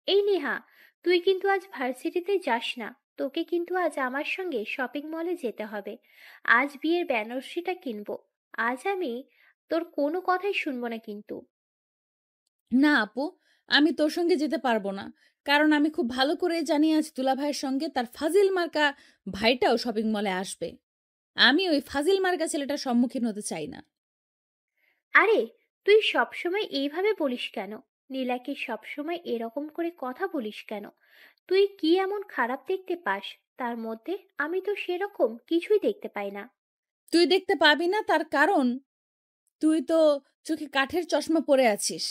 এই নেহা, তুই কিন্তু আজ ভার্সিটিতে যাস না। তোকে কিন্তু আজ আমার সঙ্গে শপিং মলে যেতে হবে। আজ বিয়ের বেনারসিটা কিনবো। আজ আমি তোর কোনো কথাই শুনবো না কিন্তু। না আপু, আমি তোর সঙ্গে যেতে পারবো না, কারণ আমি খুব ভালো করে জানি আজ দুলা ভাইয়ের সঙ্গে তার ফাজিল মার্কা ভাইটাও শপিং মলে আসবে। আমি ওই ফাজিল মার্কা ছেলেটার সম্মুখীন হতে চাই না। আরে, তুই সবসময় এইভাবে বলিস কেন? নীলাকে সবসময় এরকম করে কথা বলিস কেন? তুই কি এমন খারাপ দেখতে পাস তার মধ্যে? আমি তো সেরকম কিছুই দেখতে পাই না। তুই দেখতে পাবি না তার কারণ তুই তো চোখে কাঠের চশমা পরে আছিস,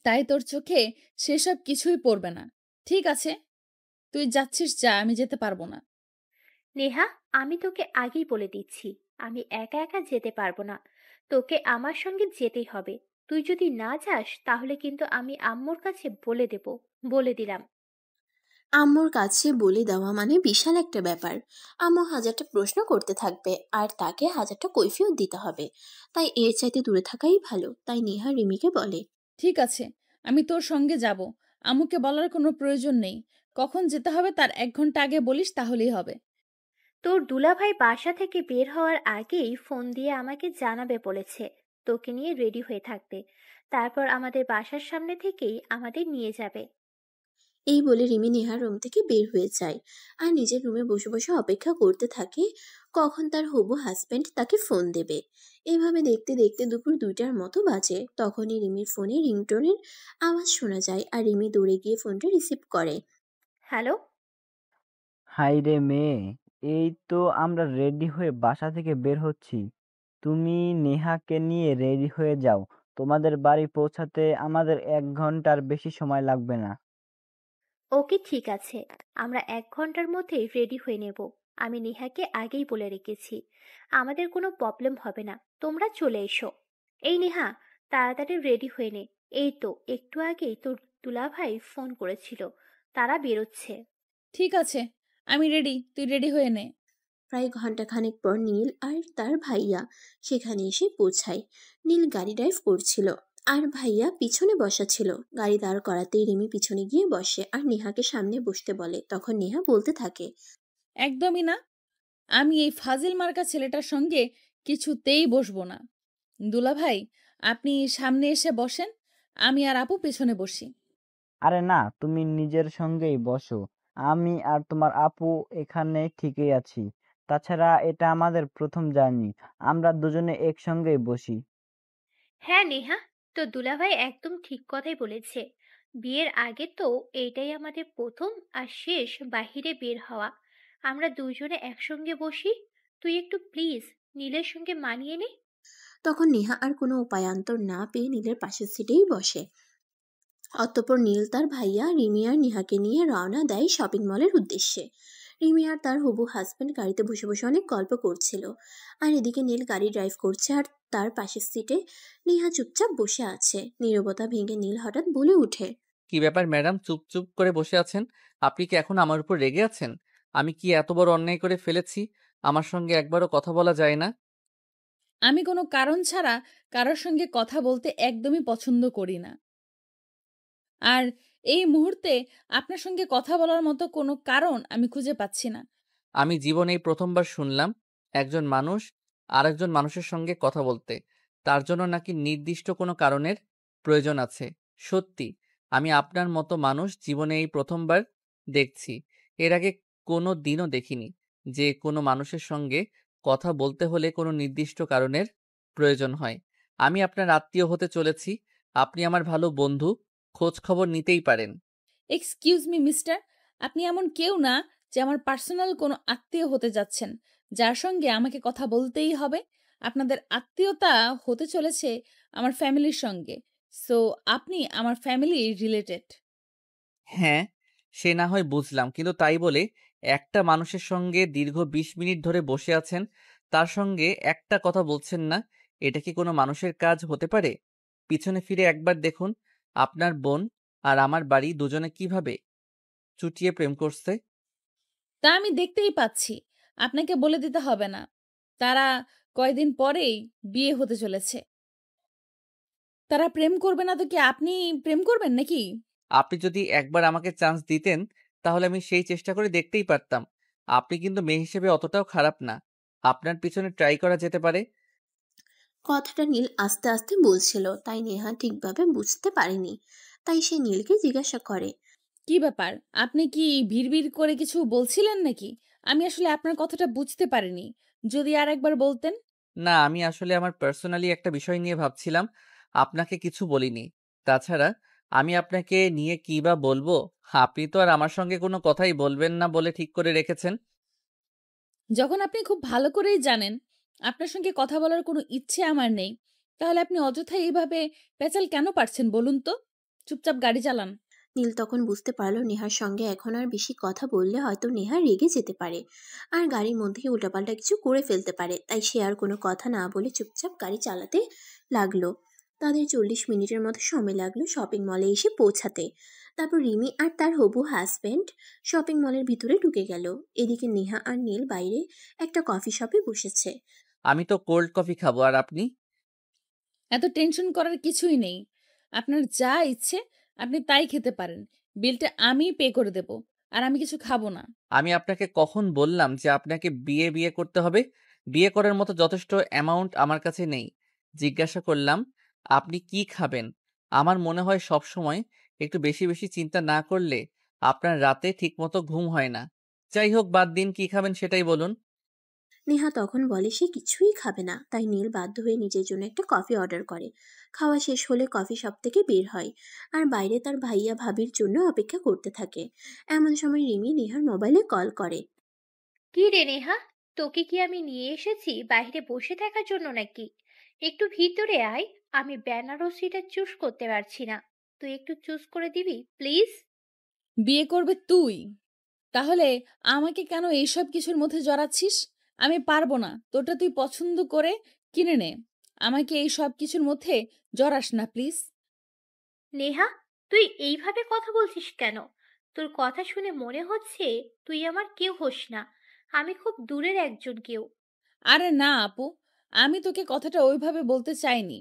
তাই তোর চোখে সেসব কিছুই পড়বে না। ঠিক আছে, তুই যাচ্ছিস যা, আমি যেতে পারবো না। নেহা, আমি তোকে আগেই বলে দিচ্ছি, আমি একা একা যেতে পারবো না। তোকে আমার সঙ্গে যেতেই হবে। তুই যদি না যাস তাহলে কিন্তু আমি আম্মুর কাছে বলে দেব। বলে দিলাম। আম্মুর কাছে বলে দেওয়া মানে বিশাল একটা ব্যাপার। আম্মু হাজারটা প্রশ্ন করতে থাকবে আর তাকে হাজারটা কৈফিয়ত দিতে হবে। তাই এর চাইতে দূরে থাকাই ভালো। তাই নেহা রিমিকে বলে, ঠিক আছে, আমি তোর সঙ্গে যাব। আম্মুকে বলার কোনো প্রয়োজন নেই। কখন যেতে হবে তার 1 ঘন্টা আগে বলিস, তাহলেই হবে। তোর দুলাভাই বাসা থেকে বের হওয়ার আগেই ফোন দিয়ে আমাকে জানাবে বলেছে তোকে নিয়ে রেডি হয়ে থাকতে। তারপর আমাদের বাসার সামনে থেকেই আমাদের নিয়ে যাবে। এই বলে রিমি নেহার রুম থেকে বের হয়ে যায় আর নিজের রুমে বসে বসে অপেক্ষা করতে থাকে কখন তার হবু হাজবেন্ড তাকে ফোন দেবে। এভাবে দেখতে দেখতে দুপুর 2টার মতো বাজে। তখনই রিমির ফোনে রিংটোনের আওয়াজ শোনা যায় আর রিমি দৌড়ে গিয়ে ফোনটা রিসিভ করে। হ্যালো। হাই রে মেয়ে, এই তো আমরা রেডি হয়ে বাসা থেকে বের হচ্ছি। তুমি নেহাকে নিয়ে রেডি হয়ে যাও। তোমাদের বাড়ি পৌঁছাতে আমাদের 1 ঘন্টার বেশি সময় লাগবে না। ওকে, ঠিক আছে। আমরা 1 ঘন্টার মধ্যেই রেডি হয়ে নেব। আমি নেহাকে আগেই বলে রেখেছি আমাদের কোনো প্রবলেম হবে না। তোমরা চলে এসো। এই নেহা, তাড়াতাড়ি রেডি হয়ে নে। এই তো একটু আগেই তোর দুলাভাই ফোন করেছিল, তারা বেরোচ্ছে। ঠিক আছে, আমি রেডি, তুই রেডি হয়ে নে। প্রায় ঘন্টাখানেক পর নীল আর তার ভাইয়া সেখানে এসে পৌঁছায়। নীল গাড়ি ড্রাইভ করছিল আর ভাইয়া পিছনে বসা ছিল। গাড়ি দাঁড় করাতেই রিমি পিছনে গিয়ে বসে আর নেহাকে সামনে বসতে বলে। তখন নেহা বলতে থাকে, একদমই না, আমি এই ফাজিল মার্কা ছেলেটার সঙ্গে কিছুতেই বসবো না। দুলাভাই, আপনি সামনে এসে বসেন, আমি আর আপু পেছনে বসি। আরে না, তুমি নিজের সঙ্গেই বসো। আমি আর তোমার আপু এখানে ঠিকই আছি। তাছাড়া এটা আমাদের প্রথম জার্নি। আমরা দুজনে একসঙ্গেই বসি। হ্যাঁ নেহা, তো দুলাভাই একদম ঠিক কথাই বলেছে। বিয়ের আগে তো এইটাই আমাদের প্রথম আর শেষ বাহিরে বের হওয়া। আমরা দুজনে একসঙ্গে বসি। তুই একটু প্লিজ নীলের সঙ্গে মানিয়ে নে। তখন নেহা আর কোনো উপায়ান্তর না পেয়ে নীলের পাশের সিটেই বসে। অতঃপর নীল তার ভাইয়া রিমি আর নেহাকে নিয়ে রওনা দেয় শপিং মলের উদ্দেশ্যে। রিমি আর তার হবু হাজবেন্ড গাড়িতে বসে বসে অনেক গল্প করছিল আর এদিকে নীল গাড়ি ড্রাইভ করছে আর তার পাশের সিটে নেহা চুপচাপ বসে আছে। নীরবতা ভেঙে নীল হঠাৎ বলে উঠে, কি ব্যাপার ম্যাডাম, চুপ চুপ করে বসে আছেন? আপনি কি এখন আমার উপর রেগে আছেন? আমি কি এত বড় অন্যায় করে ফেলেছি? আমার সঙ্গে একবারও কথা বলা যায় না? আমি কোনো কারণ ছাড়া কারোর সঙ্গে কথা বলতে একদমই পছন্দ করি না। আর এই মুহূর্তে আপনার সঙ্গে কথা বলার মতো কোনো কারণ আমি খুঁজে পাচ্ছি না। আমি জীবনে এই প্রথমবার শুনলাম একজন মানুষ আরেকজন মানুষের সঙ্গে কথা বলতে তার জন্য নাকি নির্দিষ্ট কোনো কারণের প্রয়োজন আছে। সত্যি, আমি আপনার মতো মানুষ জীবনে এই প্রথমবার দেখছি। এর আগে কোনো দিনও দেখিনি যে কোনো মানুষের সঙ্গে কথা বলতে হলে কোনো নির্দিষ্ট কারণের প্রয়োজন হয়। আমি আপনার আত্মীয় হতে চলেছি, আপনি আমার ভালো বন্ধু, খোঁজ খবর নিতেই পারেন। এক্সকিউজ মি মিস্টার, আপনি এমন কেউ না যে আমার পার্সোনাল কোনো আত্মীয় হতে যাচ্ছেন যার সঙ্গে আমাকে কথা বলতেই হবে। আপনাদের আত্মীয়তা হতে চলেছে আমার ফ্যামিলির সঙ্গে, সো আপনি আমার ফ্যামিলি রিলেটেড। হ্যাঁ, সে না হয় বুঝলাম, কিন্তু তাই বলে একটা মানুষের সঙ্গে দীর্ঘ ২০ মিনিট ধরে বসে আছেন, তার সঙ্গে একটা কথা বলছেন না, এটা কি কোনো মানুষের কাজ হতে পারে? পিছনে ফিরে একবার দেখুন, আপনার বোন আর আমার বাড়ি দুজনে কিভাবে চুটিয়ে প্রেম করছে। তা আমি দেখতেই পাচ্ছি। আপনাকে বলে দিতে হবে না। তারা কয়দিন পরেই বিয়ে হতে চলেছে। তারা প্রেম করবে না তো কি আপনি প্রেম করবেন নাকি? আপনি যদি একবার আমাকে চান্স দিতেন, তাহলে আমি সেই চেষ্টা করে দেখতেই পারতাম। আপনি কিন্তু মেয়ে হিসেবে অতটাও খারাপ না। আপনার পিছনে ট্রাই করা যেতে পারে। কথাটা নীল আস্তে আস্তে বলছিল, তাই নেহা ঠিকভাবে বুঝতে পারেনি। তাই সে নীলকে জিজ্ঞাসা করে, কি ব্যাপার? আপনি কি ভিড় করে কিছু বলছিলেন নাকি? আমি আসলে আপনার কথাটা বুঝতে পারিনি। যদি আরেকবার বলতেন। না, আমি আসলে আমার পার্সোনালি একটা বিষয় নিয়ে ভাবছিলাম। আপনাকে কিছু বলিনি। তাছাড়া আমি আপনাকে নিয়ে কি বা বলবো? আপনি তো আর আমার সঙ্গে কোনো কথাই বলবেন না বলে ঠিক করে রেখেছেন। যখন আপনি খুব ভালো করেই জানেন আপনার সঙ্গে কথা বলার কোনো ইচ্ছে আমার নেই, তাহলে আপনি অযথাই এইভাবে পেঁচাল কেন পারছেন বলুন তো? চুপচাপ গাড়ি চালান। নীল তখন বুঝতে পারল নেহার সঙ্গে এখন আর বেশি কথা বললে হয়তো নেহা রেগে যেতে পারে আর গাড়ির মধ্যেই উল্টাপাল্টা কিছু করে ফেলতে পারে। তাই সে আর কোনো কথা না বলে চুপচাপ গাড়ি চালাতে লাগলো। তাদের 40 মিনিটের মতো সময় লাগলো শপিং মলে এসে পৌঁছাতে। তারপর রিমি আর তার হবু হাজবেন্ড শপিং মলের ভিতরে ঢুকে গেল। এদিকে নেহা আর নীল বাইরে একটা কফি শপে বসেছে। আমি তো কোল্ড কফি খাবো, আর আপনি? এত টেনশন করার কিছুই নেই। আপনার যা ইচ্ছে আপনি তাই খেতে পারেন। বিলটা আমিই পে করে দেব। আর আমি কিছু খাবো না। আমি আপনাকে কখন বললাম যে আপনাকে বিয়ে করতে হবে? বিয়ে করার মতো যথেষ্ট অ্যামাউন্ট আমার কাছে নেই। জিজ্ঞাসা করলাম, আপনি কি খাবেন? আমার মনে হয় সবসময় একটু বেশি বেশি চিন্তা না করলে আপনার রাতে ঠিকমতো ঘুম হয় না। যাই হোক, বাদ দিন, কি খাবেন সেটাই বলুন। নেহা তখন বলে সে কিছুই খাবে না। তাই নীল বাধ্য হয়ে নিজের জন্য একটা কফি অর্ডার করে। খাওয়া শেষ হলে কফি শপ থেকে বের হয় আর বাইরে তার ভাইয়া ভাবির জন্য অপেক্ষা করতে থাকে। এমন সময় রিমি নেহার মোবাইলে কল করে। কি রে নেহা, তোকে কি আমি নিয়ে এসেছি বাইরে বসে থাকার জন্য নাকি? একটু ভিতরে আয়। আমি বেনারসিটা চুজ করতে পারছি না, তুই একটু চুজ করে দিবি প্লিজ? বিয়ে করবে তুই? তাহলে আমাকে কেন এইসব কিছুর মধ্যে জড়াচ্ছিস? আমি পারবো না। তোরটা তুই পছন্দ করে কিনে নে। আমাকে এই সব কিছুর মধ্যে জড়াস না প্লিজ। নেহা, তুই এইভাবে কথা বলছিস কেন? তোর কথা শুনে মনে হচ্ছে তুই আমার কেউ হোস না। আমি খুব দূরের একজন কেউ। আরে না আপু, আমি তোকে কথাটা ওইভাবে বলতে চাইনি।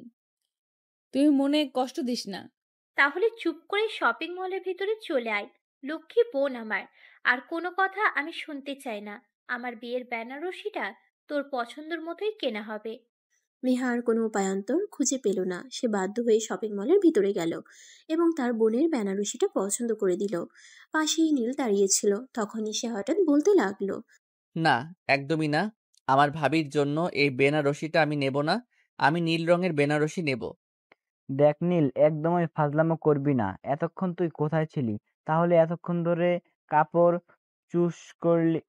তুই মনে কষ্ট দিস না। তাহলে চুপ করে শপিং মলের ভিতরে চলে আয়। লক্ষ্মী বোন আমার। আর কোনো কথা আমি শুনতে চাই না। আমার বিয়ের বেনারসিটা তোর পছন্দের মতোই কেনা হবে। নেহা আর কোনো উপায়ান্তর খুঁজে পেল না। সে বাধ্য হয়ে শপিং মলের ভিতরে গেল এবং তার বোনের বেনারসিটা পছন্দ করে দিল। পাশেই নীল দাঁড়িয়েছিল। তখনই সে হঠাৎ বলতে লাগলো, না, একদমই না। আমার ভাবির জন্য এই বেনারসিটা আমি নেব না। আমি নীল রঙের বেনারসি নেব। দেখ নীল, একদমই ফাজলামো করবি না। এতক্ষণ তুই কোথায় ছিলি? তাহলে এতক্ষণ ধরে কাপড় চুজ করলি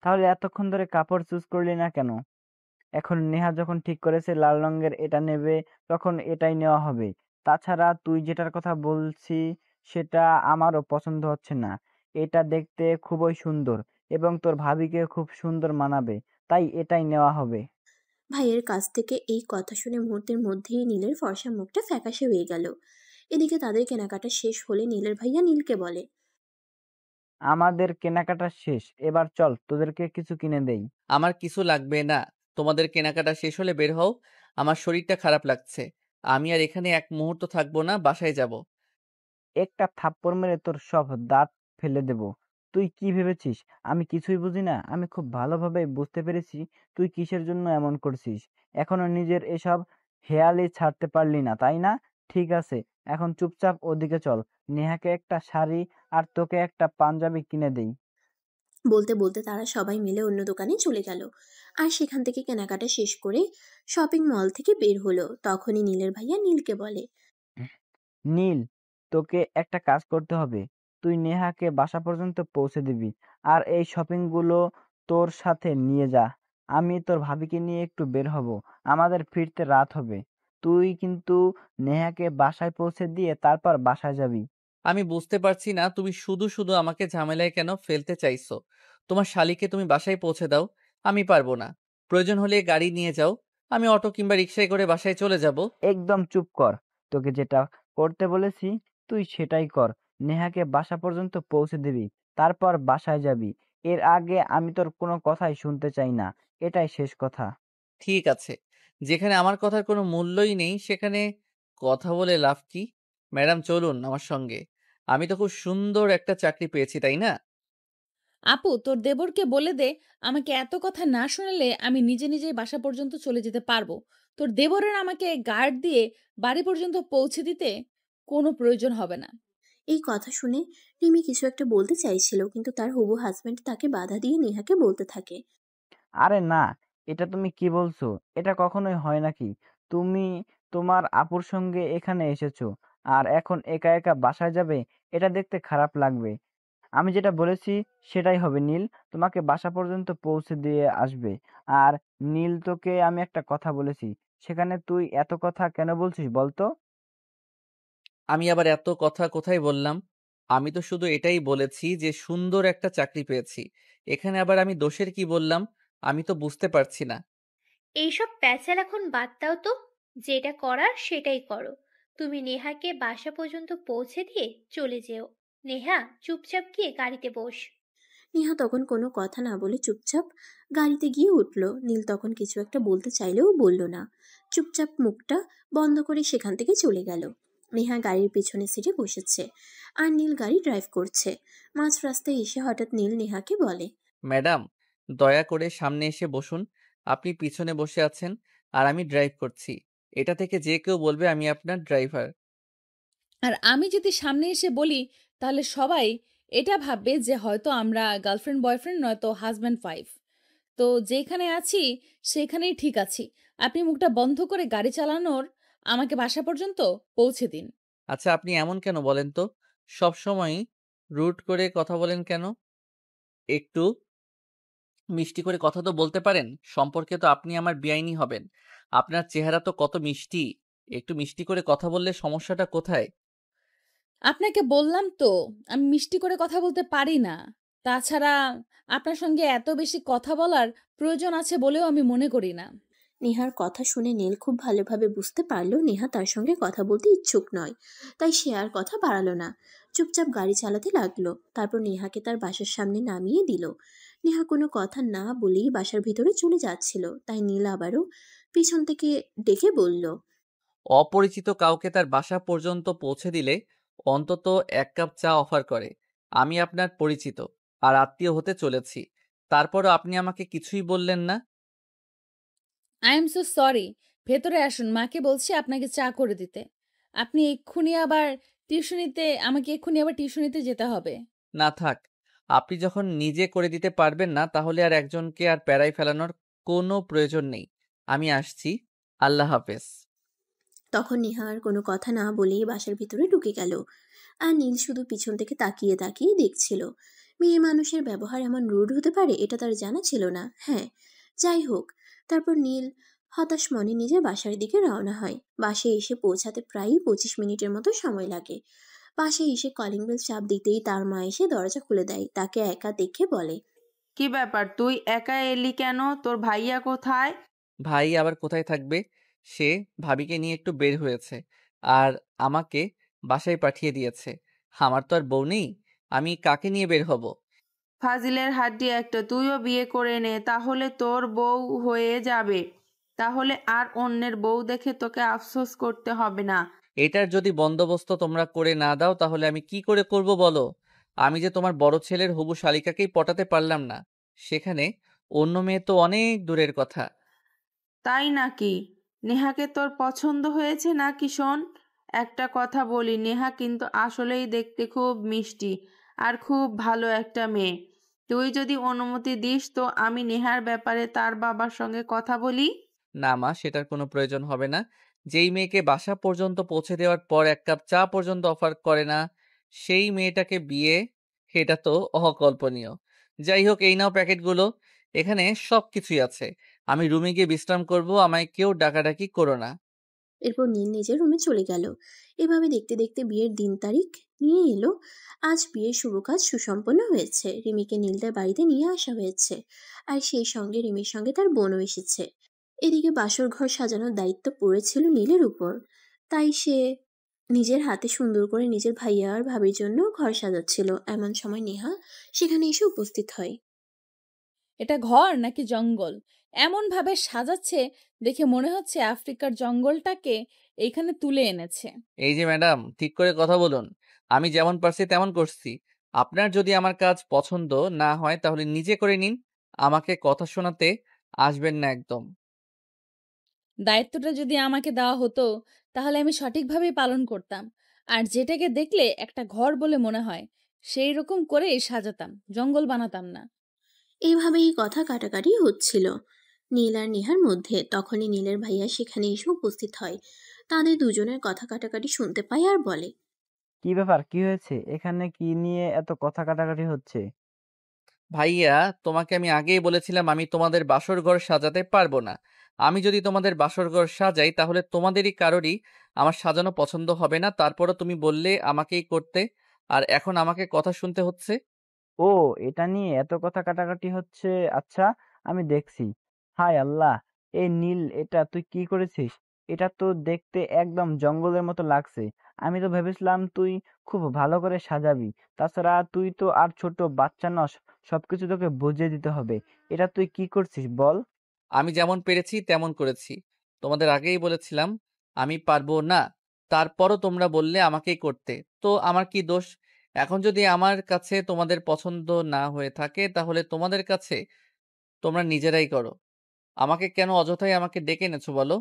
তাহলে এতক্ষণ ধরে কাপড় চুজ করলি না কেন? এখন নেহা যখন ঠিক করেছে লাল রঙের এটা নেবে, তখন এটাই নেওয়া হবে। তাছাড়া তুই যেটার কথা বলছি সেটা আমারও পছন্দ হচ্ছে না। এটা দেখতে খুবই সুন্দর এবং তোর ভাবিকে খুব সুন্দর মানাবে, তাই এটাই নেওয়া হবে। ভাইয়ের কাছ থেকে এই কথা শুনে মুহূর্তের মধ্যেই নীলের ফর্সা মুখটা ফ্যাকাশে হয়ে গেল। এদিকে তাদের কেনাকাটা শেষ হলে নীলের ভাইয়া নীলকে বলে, আমাদের কেনাকাটা শেষ, এবার চল তোদেরকে কিছু কিনে দেই। আমার কিছু লাগবে না। তোমাদের কেনাকাটা শেষ হলে বের হও। আমার শরীরটা খারাপ লাগছে। আমি আর এখানে এক মুহূর্ত থাকবো না, বাসায় যাব। একটা থাপ্পড় মেরে তোর সব দাঁত ফেলে দেব। তুই কি ভেবেছিস আমি কিছুই বুঝি না? আমি খুব ভালোভাবে বুঝতে পেরেছি তুই কিসের জন্য এমন করছিস। এখনো নিজের এসব হেয়ালি ছাড়তে পারলি না, তাই না? ঠিক আছে, এখন চুপচাপ ওদিকে চল। নেহাকে একটা শাড়ি আর তোকে একটা পাঞ্জাবি কিনে দেই। বলতে বলতে তারা সবাই মিলে অন্য দোকানে চলে গেল আর সেখান থেকে কেনাকাটা শেষ করে শপিং মল থেকে বের হলো। তখনই নীলের ভাইয়া নীলকে বলে, নীল, তোকে একটা কাজ করতে হবে। তুই নেহাকে বাসা পর্যন্ত পৌঁছে দিবি আর এই শপিং গুলো তোর সাথে নিয়ে যা। আমি তোর ভাবিকে নিয়ে একটু বের হব, আমাদের ফিরতে রাত হবে। তুই কিন্তু নেহাকে বাসায় পৌঁছে দিয়ে তারপর বাসায় যাবি। আমি বুঝতে পারছি না তুমি শুধু শুধু আমাকে ঝামেলায় কেন ফেলতে চাইছো। তোমার শালিকে তুমি বাসায় পৌঁছে দাও, আমি পারবো না। প্রয়োজন হলে গাড়ি নিয়ে যাও, আমি অটো কিংবা রিক্সায় করে বাসায় চলে যাব। একদম চুপ কর। তোকে যেটা করতে বলেছি তুই সেটাই কর। নেহাকে বাসা পর্যন্ত পৌঁছে দিবি, তারপর বাসায় যাবি। এর আগে আমি তোর কোনো কথাই শুনতে চাই না। এটাই শেষ কথা। ঠিক আছে, যেখানে আমার কথার কোনো মূল্যই নেই সেখানে কথা বলে লাভ কি? ম্যাডাম চলুন আমার সঙ্গে। আমি তো খুব সুন্দর একটা চাকরি পেয়েছি, তাই না? আপু, তোর দেবরকে বলে দে আমাকে এত কথা না শোনালে আমি নিজে নিজেই বাসা পর্যন্ত চলে যেতে পারবো। তোর দেবরের আমাকে গার্ড দিয়ে বাড়ি পর্যন্ত পৌঁছে দিতে কোনো প্রয়োজন হবে না। এই কথা শুনে রিমি কিছু একটা বলতে চাইছিল, কিন্তু তার হবু হাজবেন্ড তাকে বাধা দিয়ে নেহাকে বলতে থাকে। আরে না, এটা তুমি কি বলছো? এটা কখনোই হয় নাকি? তুমি তোমার আপুর সঙ্গে এখানে এসেছো আর এখন একা একা বাসায় যাবে? এটা দেখতে খারাপ লাগবে। আমি যেটা বলেছি সেটাই হবে নীল। তোমাকে বাসা পর্যন্ত পৌঁছে দিয়ে আসবে। আর নীল, তোকে আমি একটা কথা বলেছি, সেখানে তুই এত কথা কেন বলছিস বলতো? আমি আবার এত কথা কোথায় বললাম? আমি তো শুধু এটাই বলেছি যে সুন্দর একটা চাকরি পেয়েছি। এখানে আবার আমি দোষের কি বললাম? আমি তো বুঝতে পারছি না। এইসব প্যাচাল এখন বাদ দাও তো। যেটা করার সেটাই করো। তুমি নেহাকে বাসা পর্যন্ত পৌঁছে দিয়ে চলে যেও। নেহা, চুপচাপ গিয়ে গাড়িতে বস। নেহা তখন কোনো কথা না বলে চুপচাপ গাড়িতে গিয়ে উঠল। নীল তখন কিছু একটা বলতে চাইলেও বলল না, চুপচাপ মুখটা বন্ধ করে সেখান থেকে চলে গেল। নেহা গাড়ির পিছনে সিটে বসেছে আর নীল গাড়ি ড্রাইভ করছে। মাঝ রাস্তায় এসে হঠাৎ নীল নেহাকে বলে, ম্যাডাম, দয়া করে সামনে এসে বসুন। আপনি পিছনে বসে আছেন আর আমি ড্রাইভ করছি। এটা থেকে যে কেউ বলবে আমি আপনার ড্রাইভার। আর আমি যদি সামনে এসে বলি তাহলে সবাই এটা ভাববে যে হয়তো আমরা গার্লফ্রেন্ড বয়ফ্রেন্ড নয়তো হাজব্যান্ড ওয়াইফ। তো যেখানে আছি সেখানেই ঠিক আছি। আপনি মুখটা বন্ধ করে গাড়ি চালানোর আমাকে বাসা পর্যন্ত পৌঁছে দিন। আচ্ছা, আপনি এমন কেন বলেন তো? সব সময় রুড করে কথা বলেন কেন? একটু মিষ্টি করে কথা তো বলতে পারেন। সম্পর্কে তো আপনি আমার বেআইনি হবেন। আপনার চেহারা তো কত মিষ্টি। একটু মিষ্টি করে কথা বললে সমস্যাটা কোথায়? আপনাকে বললাম তো আমি মিষ্টি করে কথা বলতে পারি না। তাছাড়া আপনার সঙ্গে এত বেশি কথা বলার প্রয়োজন আছে বলেও আমি মনে করি না। নেহার কথা শুনে নীল খুব ভালোভাবে বুঝতে পারলো নেহা তার সঙ্গে কথা বলতে ইচ্ছুক নয়। তাই সে আর কথা বাড়ালো না, চুপচাপ গাড়ি চালাতে লাগলো। তারপর নেহাকে তার বাসার সামনে নামিয়ে দিল। নেহা কোনো কথা না বলেই বাসার ভিতরে চলে যাচ্ছিল, তাই নীল আবারও পিছন থেকে ডেকে বলল, অপরিচিত কাউকে তার বাসা পর্যন্ত পৌঁছে দিলে অন্তত এক কাপ চা অফার করে। আমি আপনার পরিচিত আর আত্মীয় হতে চলেছি। তারপরও আপনি আমাকে কিছুই বললেন না। I am so sorry. ভেতরে আসুন, মাকে বলছি আপনাকে চা করে দিতে। আপনি এক্ষুনি আবার টিউশনিতে যেতে হবে। না থাক, আপনি যখন নিজে করে দিতে পারবেন না তাহলে আর একজনকে আর প্যারায় ফেলানোর কোনো প্রয়োজন নেই। আমি আসছি। আল্লাহ হাফেজ। তখন নেহা আর কোনো কথা না বলেই বাসার ভিতরে ঢুকে গেল। আর নীল শুধু পিছন থেকে তাকিয়ে তাকিয়ে দেখছিল। মেয়ে মানুষের ব্যবহার এমন রুড হতে পারে এটা তার জানা ছিল না। হ্যাঁ, যাই হোক, তারপর নীল হতাশ মনে নিজের বাসার দিকে রওনা হয়। বাসায় এসে পৌঁছাতে প্রায় 25 মিনিটের মতো সময় লাগে। বাসায় এসে কলিং বেল চাপ দিতেই তার মা এসে দরজা খুলে দেয়। তাকে একা দেখে বলে, কি ব্যাপার, তুই একা এলি কেন? তোর ভাইয়া কোথায়? ভাই আবার কোথায় থাকবে? সে ভাবিকে নিয়ে একটু বের হয়েছে আর আমাকে বাসায় পাঠিয়ে দিয়েছে। আমার তো আর বউ নেই, আমি কাকে নিয়ে বের হব? ফাজিলের হাড্ডি একটা, তুইও বিয়ে করে নে, তাহলে তোর বউ হয়ে যাবে। তাহলে আর অন্যের বউ দেখে তোকে আফসোস করতে হবে না। এটার যদি বন্দোবস্ত তোমরা করে না দাও তাহলে আমি কি করে করব বলো? আমি যে তোমার বড় ছেলের হবু শালিকাকেই পটাতে পারলাম না, সেখানে অন্য মেয়ে তো অনেক দূরের কথা। তাই নাকি? নেহাকে তোর পছন্দ হয়েছে নাকি? শোন, একটা কথা বলি, নেহা কিন্তু আসলেই দেখতে খুব মিষ্টি আর খুব ভালো একটা মেয়ে। তুই যদি অনুমতি দিস তো আমি নেহার ব্যাপারে তার বাবার সঙ্গে কথা বলি। না মা, সেটার কোনো প্রয়োজন হবে না। যেই মেয়েকে বাসা পর্যন্ত পৌঁছে দেওয়ার পর এক কাপ চা পর্যন্ত অফার করে না, সেই মেয়েটাকে বিয়ে, এটা তো অকল্পনীয়। যাই হোক, এই নাও প্যাকেটগুলো। এখানে সব কিছুই আছে। আমি রুমে গিয়ে বিশ্রাম করব, আমায় কেউ ডাকাডাকি করো না। এরপর নীল নিজের রুমে চলে গেল। এভাবে দেখতে দেখতে বিয়ের দিন তারিখ নিয়ে এলো। আজ বিয়ের শুভ কাজ সুসম্পন্ন হয়েছে। রিমিকে নীলদের বাড়িতে নিয়ে আসা হয়েছে, আর সেই সঙ্গে রিমির সঙ্গে তার বোনও এসেছে। এদিকে বাসর ঘর সাজানোর দায়িত্ব পড়েছিল নীলের উপর, তাই সে নিজের হাতে সুন্দর করে নিজের ভাইয়া আর ভাবির জন্য ঘর সাজাচ্ছিল। এমন সময় নেহা সেখানে এসে উপস্থিত হয়। এটা ঘর নাকি জঙ্গল? এমন ভাবে সাজাচ্ছে দেখে মনে হচ্ছে আফ্রিকার জঙ্গলটাকে এইখানে তুলে এনেছে। এই যে ম্যাডাম, ঠিক করে কথা বলুন। আমি যেমন পারছি তেমন করছি। আপনার যদি আমার কাজ পছন্দ না হয় তাহলে নিজে করে নিন। আমাকে কথা শোনাতে আসবেন না একদম। দায়িত্বটা যদি আমাকে দেওয়া হতো তাহলে আমি সঠিকভাবেই পালন করতাম, আর যেটাকে দেখলে একটা ঘর বলে মনে হয় সেই রকম করেই সাজাতাম, জঙ্গল বানাতাম না। এইভাবেই কথা কাটাকাটি হচ্ছিল নীল আর নেহার মধ্যে। তখনই নীলের ভাইয়া সেখানে এসে উপস্থিত হয়। তাদের দুজনের কথা কাটাকাটি শুনতে পায় আর বলে, কি ব্যাপার, কি হয়েছে? এখানে কি নিয়ে এত কথা কাটাকাটি হচ্ছে? ভাইয়া, তোমাকে আমি আগেই বলেছিলাম আমি তোমাদের বাসর ঘর সাজাতে পারবো না। আমি যদি তোমাদের বাসর ঘর সাজাই তাহলে তোমাদেরই কারোরই আমার সাজানো পছন্দ হবে না। তারপরও তুমি বললে আমাকেই করতে, আর এখন আমাকে কথা শুনতে হচ্ছে। ও, এটা নিয়ে এত কথা কাটাকাটি হচ্ছে। আচ্ছা, আমি দেখছি। হায় আল্লাহ, এই নীল, এটা তুই কি করেছিস? এটা তো দেখতে একদম জঙ্গলের মতো লাগছে। আমি তো ভেবেছিলাম তুই খুব ভালো করে সাজাবি। তাছাড়া তুই তো আর ছোট বাচ্চা নস, সবকিছু তোকে বুঝিয়ে দিতে হবে। এটা তুই কি করছিস বল? আমি যেমন পেরেছি তেমন করেছি। তোমাদের আগেই বলেছিলাম আমি পারবো না, তারপরও তোমরা বললে আমাকেই করতে। তো আমার কি দোষ? এখন যদি আমার কাছে তোমাদের পছন্দ না হয়ে থাকে তাহলে তোমাদের কাছে তোমরা নিজেরাই করো। আমাকে কেন অযথাই আমাকে ডেকে এনেছো বলো?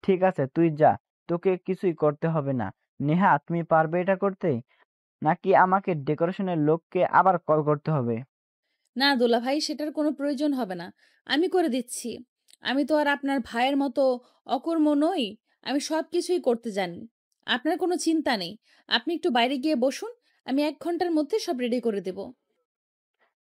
ঠিক আছে, তুই যা। তোকে কিছুই করতে হবে না। নেহা, তুমি পারবে এটা করতে? নাকি আমাকে ডেকোরেশনের লোককে আবার কল করতে হবে? না দুলাভাই, সেটার কোনো প্রয়োজন হবে না, আমি করে দিচ্ছি। আমি তো আর আপনার ভাইয়ের মতো অকর্ম নই, আমি সব কিছুই করতে জানি। আপনার কোনো চিন্তা নেই, আপনি একটু বাইরে গিয়ে বসুন, আমি 1 ঘন্টার মধ্যে সব রেডি করে দেব।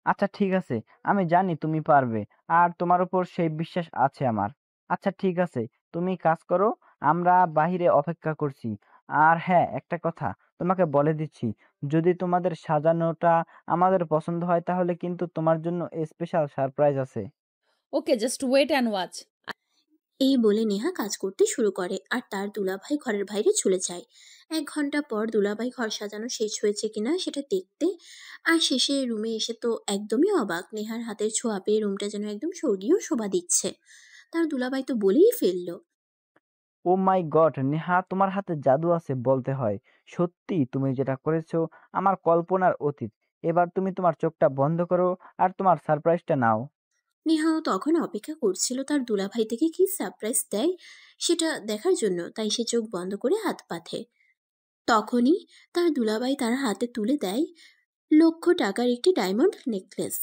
আচ্ছা ঠিক আছে, আমি জানি তুমি পারবে, আর তোমার উপর সেই বিশ্বাস আছে আমার। আচ্ছা ঠিক আছে, তুমি কাজ করো, আমরা বাহিরে অপেক্ষা করছি। আর হ্যাঁ, একটা কথা তোমাকে বলে দিচ্ছি, যদি তোমাদের সাজানোটা আমাদের পছন্দ হয় তাহলে কিন্তু তোমার জন্য স্পেশাল সারপ্রাইজ আছে। ওকে, জাস্ট ওয়েট অ্যান্ড ওয়াচ। এই বলে নেহা কাজ করতে শুরু করে আর তার দুলাভাই ঘরের বাইরে চলে যায় 1 ঘন্টা পর দুলাভাই ঘর সাজানো শেষ হয়েছে কিনা সেটা দেখতে। আর শেষে রুমে এসে তো একদমই অবাক, নেহার হাতের ছোঁয়া পেয়ে রুমটা যেন একদম স্বর্গীয় শোভা দিচ্ছে। তার দুলাভাই তো বলেই ফেললো, ও মাই গড, নেহা, তোমার হাতে জাদু আছে বলতে হয়। সত্যি তুমি যেটা করেছো আমার কল্পনার অতীত। এবার তুমি তোমার চোখটা বন্ধ করো আর তোমার সারপ্রাইজটা নাও। নেহাও তখন অপেক্ষা করছিল তার দুলাভাই থেকে কি সারপ্রাইজ দেয় সেটা দেখার জন্য, তাই সে চোখ বন্ধ করে হাত পাতে। তখনই তার দুলাভাই তার হাতে তুলে দেয় লক্ষ টাকার একটি ডায়মন্ড নেকলেস।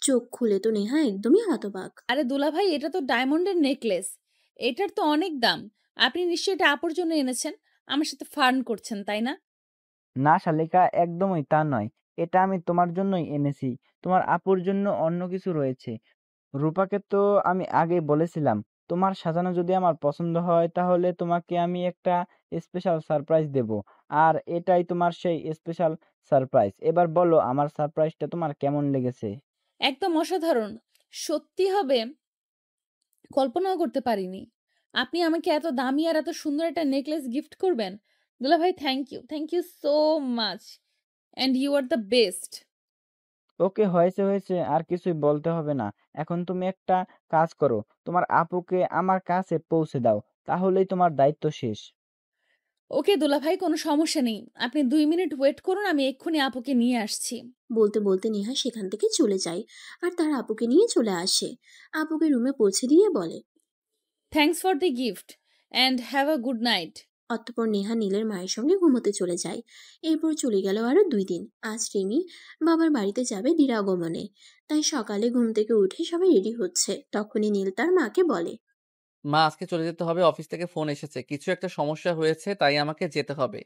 চোখ খুলে তো নেহা একদমই হতবাক। আরে দুলাভাই, এটা তো ডায়মন্ডের নেকলেস, এটার তো অনেক দাম। আপনি নিশ্চয়ই এটা আপুর জন্য এনেছেন, আমার সাথে ফান করছেন তাই না? না শালিকা, একদমই তা নয়। এটা আমি তোমার জন্যই এনেছি। তোমার আপুর জন্য অন্য কিছু রয়েছে। রূপাকে তো আমি আগেই বলেছিলাম, তোমার সাজানো যদি আমার পছন্দ হয় তাহলে তোমাকে আমি একটা স্পেশাল সারপ্রাইজ দেব। আর এটাই তোমার সেই স্পেশাল সারপ্রাইজ। এবার বলো, আমার সারপ্রাইজটা তোমার কেমন লেগেছে? একদম অসাধারণ, সত্যি হবে কল্পনাও করতে পারিনি আপনি আমাকে এত দামি আর এত সুন্দর একটা নেকলেস গিফট করবেন। দুলাভাই, thank you so much, and you are the best. Okay, হয়েছে হয়েছে, আর কিছুই বলতে হবে না। এখন তুমি একটা কাজ করো, তোমার আপুকে আমার কাছে পৌঁছে দাও, তাহলেই তোমার দায়িত্ব শেষ। ওকে দুলাভাই, কোনো সমস্যা নেই, আপনি 2 মিনিট ওয়েট করুন, আমি এক্ষুনি আপুকে নিয়ে আসছি। বলতে বলতে নেহা সেখান থেকে চলে যায় আর তার আপুকে নিয়ে চলে আসে। আপুকে রুমে পৌঁছে দিয়ে বলে, thanks for the gift and have a good night. অতঃপর নেহা নীলের মায়ের সঙ্গে ঘুমোতে চলে যায়। এরপর চলে গেল আরো 2 দিন। আজ রিমি বাবার বাড়িতে যাবে দিরাগমনে, তাই সকালে ঘুম থেকে উঠে সবাই রেডি হচ্ছে। তখনই নীল তার মাকে বলে, মা, আজকে চলে যেতে হবে। অফিস থেকে ফোন এসেছে, কিছু একটা সমস্যা হয়েছে, তাই আমাকে যেতে হবে।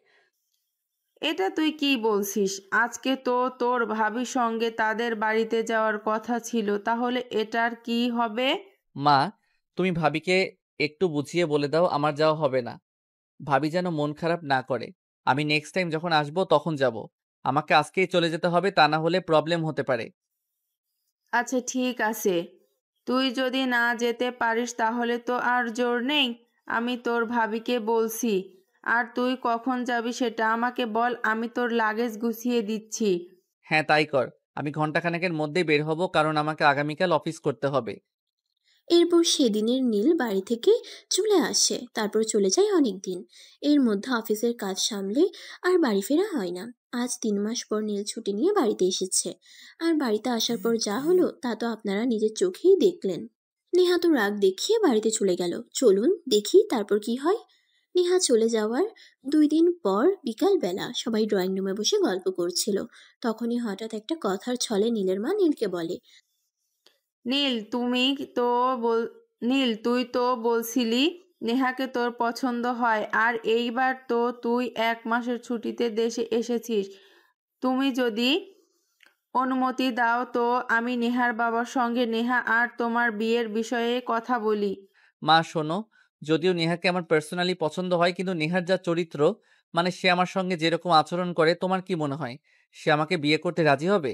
এটা তুই কি বলছিস? আজকে তো তোর ভাবির সঙ্গে তাদের বাড়িতে যাওয়ার কথা ছিল, তাহলে এটার কি হবে? মা, তুমি ভাবিকে একটু বুঝিয়ে বলে দাও আমার যাওয়া হবে না। ভাবি যেন মন খারাপ না করে। আমি নেক্সট টাইম যখন আসবো তখন যাব। আমাকে আজকেই চলে যেতে হবে, তা না হলে প্রবলেম হতে পারে। আচ্ছা ঠিক আছে, তুই যদি না যেতে পারিস তাহলে তো আর জোর নেই। আমি তোর ভাবিকে বলছি। আর তুই কখন যাবি সেটা আমাকে বল, আমি তোর লাগেজ গুছিয়ে দিচ্ছি। হ্যাঁ, তাই কর। আমি ঘন্টাখানেকের মধ্যেই বের হব, কারণ আমাকে আগামীকাল অফিস করতে হবে। এরপর সেদিনের নীল বাড়ি থেকে চলে আসে, তারপর চলে যায় অনেক দিন। এর মধ্যে অফিসের কাজ সামলে আর বাড়ি ফেরা হয় না। আজ 3 মাস পর নীল ছুটি নিয়ে বাড়িতে এসেছে। আর বাড়িতে আসার পর যা হলো তা তো আপনারা নিজের চোখেই দেখলেন। নেহা তো রাগ দেখিয়ে বাড়িতে চলে গেল। চলুন দেখি তারপর কি হয়। নেহা চলে যাওয়ার 2 দিন পর বিকালবেলা সবাই ড্রয়িং রুমে বসে গল্প করছিল। তখনই হঠাৎ একটা কথার ছলে নীলের মা নীলকে বলে, নীল তুমি তো বল নীল তুই তো বলছিলি নেহাকে তোর পছন্দ হয়, আর এইবার তো তুই 1 মাসের ছুটিতে দেশে এসেছিস। তুমি যদি অনুমতি দাও তো আমি নেহার বাবার সঙ্গে নেহা আর তোমার বিয়ের বিষয়ে কথা বলি। মা শোনো, যদিও নেহাকে আমার পার্সোনালি পছন্দ হয়, কিন্তু নেহার যা চরিত্র, মানে সে আমার সঙ্গে যেরকম আচরণ করে, তোমার কি মনে হয় সে আমাকে বিয়ে করতে রাজি হবে?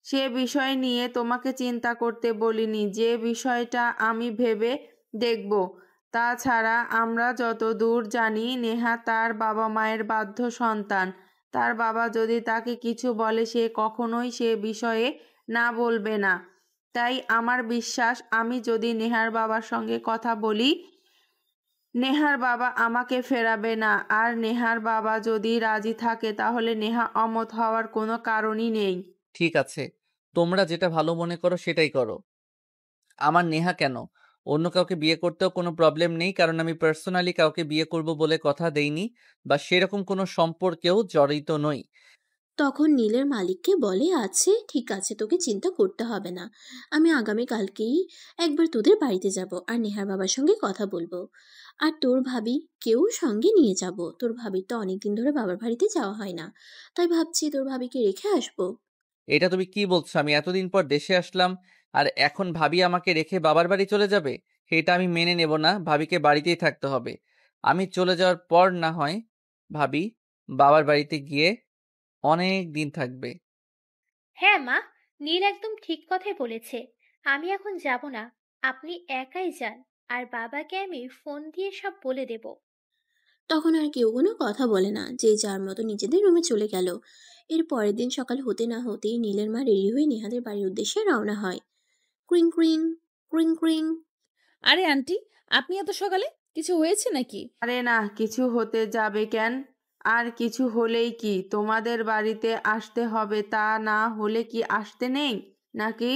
সে বিষয় নিয়ে তোমাকে চিন্তা করতে বলিনি, যে বিষয়টা আমি ভেবে দেখব। তাছাড়া আমরা যতদূর জানি নেহা তার বাবা মায়ের বাধ্য সন্তান। তার বাবা যদি তাকে কিছু বলে সে কখনোই সে বিষয়ে না বলবে না। তাই আমার বিশ্বাস আমি যদি নেহার বাবার সঙ্গে কথা বলি নেহার বাবা আমাকে ফেরাবে না। আর নেহার বাবা যদি রাজি থাকে তাহলে নেহা অমত হওয়ার কোনো কারণই নেই। ঠিক আছে, তোমরা যেটা ভালো মনে করো সেটাই করো। আমার নেহা কেন, অন্য কাউকে বিয়ে করতেও কোনো প্রবলেম নেই, কারণ আমি পার্সোনালি কাউকে বিয়ে করব বলে কথা দেইনি, বা সেরকম কোনো সম্পর্কেও জড়িত নই। তখন নীলের মালিককে বলে, আছে ঠিক আছে, তোকে চিন্তা করতে হবে না। আমি আগামীকালকেই একবার তোদের বাড়িতে যাব আর নেহার বাবার সঙ্গে কথা বলবো। আর তোর ভাবি কেউ সঙ্গে নিয়ে যাব। তোর ভাবির তো অনেকদিন ধরে বাবার বাড়িতে যাওয়া হয় না, তাই ভাবছি তোর ভাবিকে রেখে আসবো। এটা তুমি কি বলছো? আমি এতদিন পর দেশে আসলাম, আর এখন ভাবি আমাকে রেখে বাবার বাড়ি চলে যাবে? এটা আমি মেনে নেব না, ভাবিকে বাড়িতেই থাকতে হবে। আমি চলে যাওয়ার পর না হয় ভাবি বাবার বাড়িতে গিয়ে অনেক দিন থাকবে। হ্যাঁ মা, নীল একদম ঠিক কথাই বলেছে। আমি এখন যাব না, আপনি একাই যান। আর বাবাকে আমি ফোন দিয়ে সব বলে দেব। তখন আর কেউ কোনো কথা বলে না, যে যার মতো নিজেদের রুমে চলে গেল। এর পরের দিন সকাল হতে না হতেই নীলের মা রেডি হয়ে নেহাদের বাড়ির উদ্দেশ্যে রওনা হয়। ক্রিং ক্রিং, ক্রিং ক্রিং। আরে আন্টি, আপনি এত সকালে? কিছু হয়েছে নাকি? আরে না, কিছু হতে যাবে কেন? আর কিছু হলেই কি তোমাদের বাড়িতে আসতে হবে? তা না হলে কি আসতে নেই নাকি?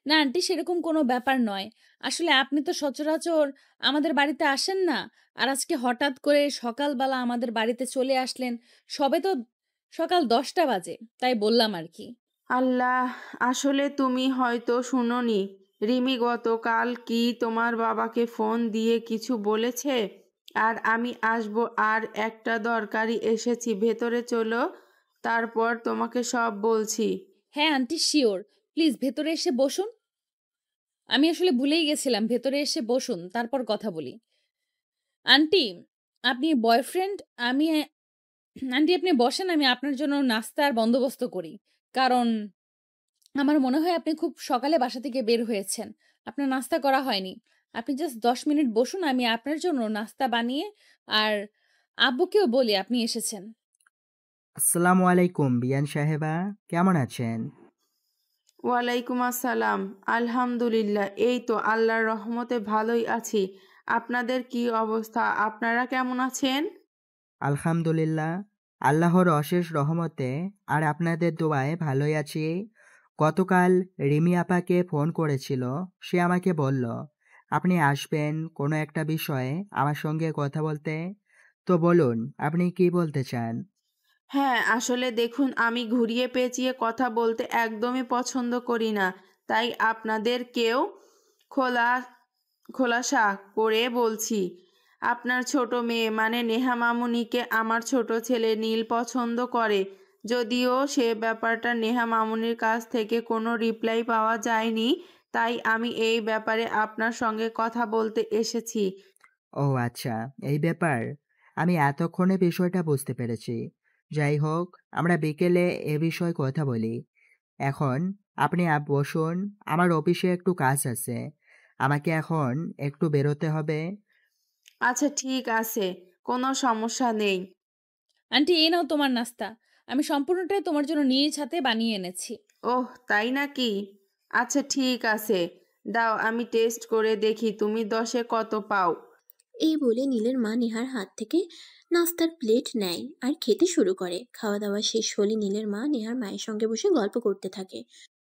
না আন্টি, সেরকম কোনো ব্যাপার নয়। আসলে আপনি তো সচরাচর আমাদের বাড়িতে আসেন না। আর আজকে হঠাৎ করে সকালবেলা আমাদের বাড়িতে চলে আসলেন। সবে তো সকাল 10টা বাজে, তাই বললাম আর কি। আল্লাহ, আসলে তুমি হয়তো শুনোনি, রিমি গতকাল কি তোমার বাবাকে ফোন দিয়ে কিছু বলেছে? আর আমি আসবো, আর একটা দরকারি এসেছি, ভেতরে চলো, তারপর তোমাকে সব বলছি। হ্যাঁ আন্টি, শিওর। প্লিজ ভেতরে এসে বসুন। আমি আসলে ভুলেই গেছিলাম, ভেতরে এসে বসুন, তারপর কথা বলি। আন্টি, আপনি বয়ফ্রেন্ড, আমি আন্টি আপনি বসেন, আমি আপনার জন্য নাস্তার বন্দোবস্ত করি। কারণ আমার মনে হয় আপনি খুব সকালে বাসা থেকে বের হয়েছেন। আপনার নাস্তা করা হয়নি। আপনি জাস্ট 10 মিনিট বসুন, আমি আপনার জন্য নাস্তা বানিয়ে আর আব্বুকেও বলি আপনি এসেছেন। আসসালামু আলাইকুম বিয়ান সাহেবা, কেমন আছেন? ওয়ালাইকুম আসসালাম। আলহামদুলিল্লাহ, এই তো আল্লাহর রহমতে ভালোই আছি। আপনাদের কি অবস্থা? আপনারা কেমন আছেন? আলহামদুলিল্লাহ, আল্লাহর অশেষ রহমতে আর আপনাদের দোয়ায় ভালোই আছি। গতকাল রিমি আপাকে ফোন করেছিল, সে আমাকে বলল আপনি আসবেন কোনো একটা বিষয়ে আমার সঙ্গে কথা বলতে। তো বলুন, আপনি কি বলতে চান? হ্যাঁ, আসলে দেখুন, আমি ঘুরিয়ে পেঁচিয়ে কথা বলতে একদমই পছন্দ করি না। তাই আপনাদেরকেও খোলা খোলাসা করে বলছি। আপনার ছোট মেয়ে মানে নেহা মামুনিকে আমার ছোট ছেলে নীল পছন্দ করে। যদিও সে ব্যাপারটা নেহা মামুনির কাছ থেকে কোনো রিপ্লাই পাওয়া যায়নি, তাই আমি এই ব্যাপারে আপনার সঙ্গে কথা বলতে এসেছি। ও আচ্ছা, এই ব্যাপার। আমি এতক্ষণে বিষয়টা বুঝতে পেরেছি। যাই হোক, আমরা বিকেলে এ বিষয়ে কথা বলি। এখন আপনি বসুন, আমার অফিসে একটু কাজ আছে। আমাকে এখন একটু বেরোতে হবে। আচ্ছা ঠিক আছে, কোনো সমস্যা নেই। আন্টি এই নাও তোমার নাস্তা। আমি সম্পূর্ণটাই তোমার জন্য নিজ হাতে বানিয়ে এনেছি। ওহ তাই নাকি? আচ্ছা ঠিক আছে, দাও আমি টেস্ট করে দেখি তুমি 10-এ কত পাও। এই বলে নীলের মা নেহার হাত থেকে নাস্তার প্লেট নেয় আর খেতে শুরু করে। খাওয়া দাওয়া শেষ হলে নীলের মা নেহার মায়ের সঙ্গে বসে গল্প করতে থাকে।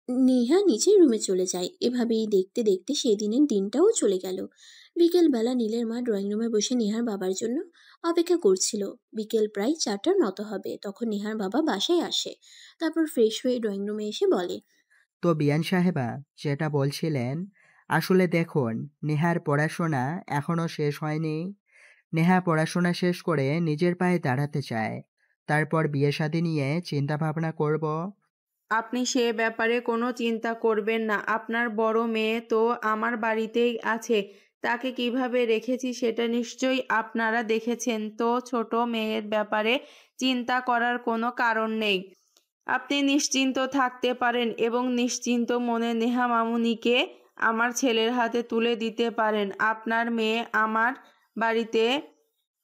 নেহা নিচের রুমে চলে যায়। এভাবেই দেখতে দেখতে সেই দিনের দিনটাও চলে গেল। বিকেল বেলা নীলের মা ড্রয়িং রুমে বসে নেহার বাবার জন্য অপেক্ষা করছিল। বিকেল প্রায় 4টার মতো হবে তখন নেহার বাবা বাসায় আসে। তারপর ফ্রেশ হয়ে ড্রয়িং রুমে এসে বলে, তো বিয়ান সাহেবা, যেটা বলছিলেন, আসলে দেখুন, নেহার পড়াশোনা এখনো শেষ হয়নি। নেহা পড়াশোনা শেষ করে নিজের পায়ে দাঁড়াতে চায়। তারপর বিয়ে শাদী নিয়ে চিন্তা ভাবনা করব। আপনি সে ব্যাপারে কোনো চিন্তা করবেন না, আপনার বড় মেয়ে তো আমার বাড়িতেই আছে। তাকে কিভাবে রেখেছি সেটা নিশ্চয়ই আপনারা দেখেছেন। তো ছোট মেয়ের ব্যাপারে চিন্তা করার কোনো কারণ নেই। আপনি নিশ্চিন্ত থাকতে পারেন এবং নিশ্চিন্ত মনে নেহা মামুনিকে আমার ছেলের হাতে তুলে দিতে পারেন।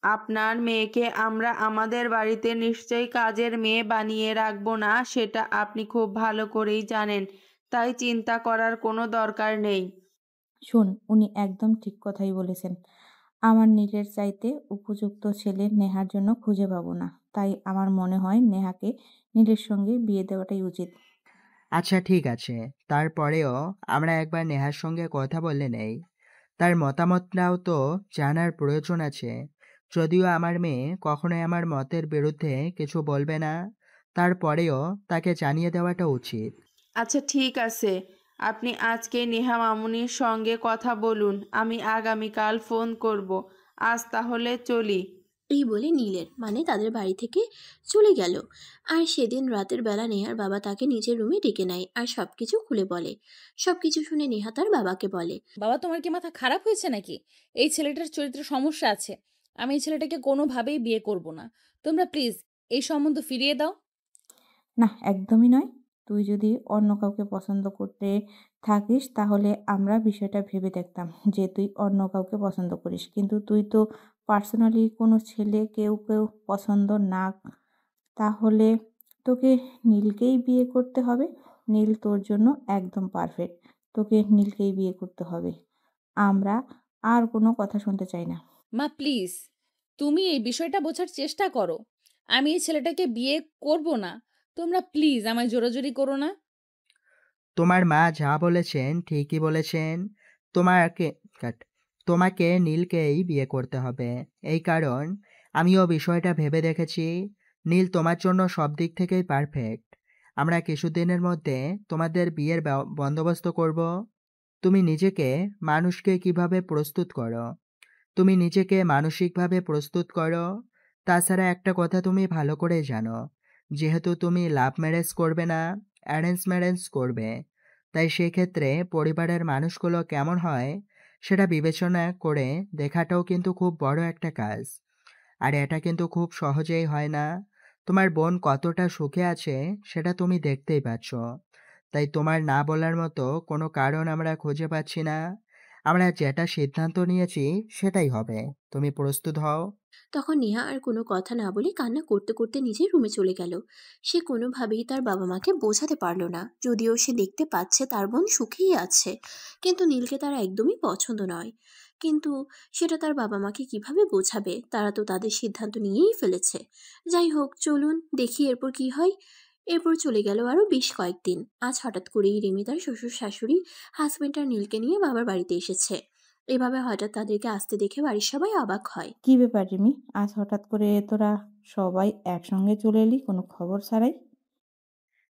আপনার মেয়েকে আমরা আমাদের বাড়িতে নিশ্চয়ই কাজের মেয়ে বানিয়ে রাখবো না, সেটা আপনি খুব ভালো করেই জানেন। তাই চিন্তা করার কোনো দরকার নেই। শোন, উনি একদম ঠিক কথাই বলেছেন। আমার নীলের চাইতে উপযুক্ত ছেলে নেহার জন্য খুঁজে পাবো না। তাই আমার মনে হয় নেহাকে নীলের সঙ্গে বিয়ে দেওয়াটাই উচিত। আচ্ছা ঠিক আছে, তারপরেও আমরা একবার নেহার সঙ্গে কথা বলে নেই। তার মতামতটাও তো জানার প্রয়োজন আছে। যদিও আমার মেয়ে কখনোই আমার মতের বিরুদ্ধে কিছু বলবে না, তারপরেও তাকে জানিয়ে দেওয়াটা উচিত। আচ্ছা ঠিক আছে, আপনি আজকে নেহা মামুনির সঙ্গে কথা বলুন, আমি আগামীকাল ফোন করব। আজ তাহলে চলি। এই বলে নীলের মানে তাদের বাড়ি থেকে চলে গেল। আর সেদিন রাতের বেলা নেহার বাবা তাকে নিজের রুমে ডেকে নেয় আর সবকিছু খুলে বলে। সবকিছু শুনে নেহা তার বাবাকে বলে, বাবা তোমার কি মাথা খারাপ হয়েছে নাকি? এই ছেলেটার চরিত্রে সমস্যা আছে। আমি এই ছেলেটাকে কোনোভাবেই বিয়ে করব না। তোমরা প্লিজ এই সম্বন্ধ ফিরিয়ে দাও। না, একদমই নয়। তুই যদি অন্য কাউকে পছন্দ করতে থাকিস তাহলে আমরা বিষয়টা ভেবে দেখতাম যে তুই অন্য কাউকে পছন্দ করিস। কিন্তু তুই তো পার্সোনালি কোনো ছেলে কেউ পছন্দ না, তাহলে তোকে নীলকেই বিয়ে করতে হবে। নীল তোর জন্য একদম পারফেক্ট। তোকে নীলকেই বিয়ে করতে হবে। আমরা আর কোনো কথা শুনতে চাই না। মা প্লিজ তুমি এই বিষয়টা বোঝার চেষ্টা করো। আমি এই ছেলেটাকে বিয়ে করব না। তোমরা প্লিজ আমায় জোরাজুরি করো না। তোমার মা যা বলেছেন ঠিকই বলেছেন। তোমাকে কাট তোমাকে নীলকেই বিয়ে করতে হবে। এই কারণ আমিও বিষয়টা ভেবে দেখেছি। নীল তোমার জন্য সব দিক থেকেই পারফেক্ট। আমরা কিছুদিনের মধ্যে তোমাদের বিয়ের বন্দোবস্ত করব। তুমি নিজেকে মানুষকে কিভাবে প্রস্তুত করো, তুমি নিজেকে মানসিকভাবে প্রস্তুত করো। তাছাড়া একটা কথা তুমি ভালো করে জানো, যেহেতু তুমি লাভ ম্যারেজ করবে না, অ্যারেঞ্জ ম্যারেজ করবে, তাই সেক্ষেত্রে পরিবারের মানুষগুলো কেমন হয় সেটা বিবেচনা করে দেখাটাও কিন্তু খুব বড় একটা কাজ। আর এটা কিন্তু খুব সহজেই হয় না। তোমার বোন কতটা সুখে আছে সেটা তুমি দেখতেই পাচ্ছ। তাই তোমার না বলার মতো কোনো কারণ আমরা খুঁজে পাচ্ছি না। আমরা যেটা সিদ্ধান্ত নিয়েছি সেটাই হবে। তুমি প্রস্তুত হও। তখন নেহা আর কোনো কথা না বলে কান্না করতে করতে নিজের রুমে চলে গেল। সে কোনোভাবেই তার বাবা মাকে বোঝাতে পারল না, যদিও সে দেখতে পাচ্ছে তার বোন সুখেই আছে, কিন্তু নীলকে তার একদমই পছন্দ নয়। কিন্তু সেটা তার বাবা মাকে কিভাবে বোঝাবে? তারা তো তাদের সিদ্ধান্ত নিয়েই ফেলেছে। যাই হোক, চলুন দেখি এরপর কি হয়। এরপর চলে গেল আরো বেশ কয়েকদিন। আজ হঠাৎ করেই রিমি তার শ্বশুর শাশুড়ি, হাজবেন্ড আর নীলকে নিয়ে বাবার বাড়িতে এসেছে। এভাবে হঠাৎ তাদেরকে আসতে দেখে বাড়ির সবাই অবাক হয়। কি ব্যাপার রিমি, আজ হঠাৎ করে তোরা সবাই একসঙ্গে চলে এলি কোনো খবর ছাড়াই?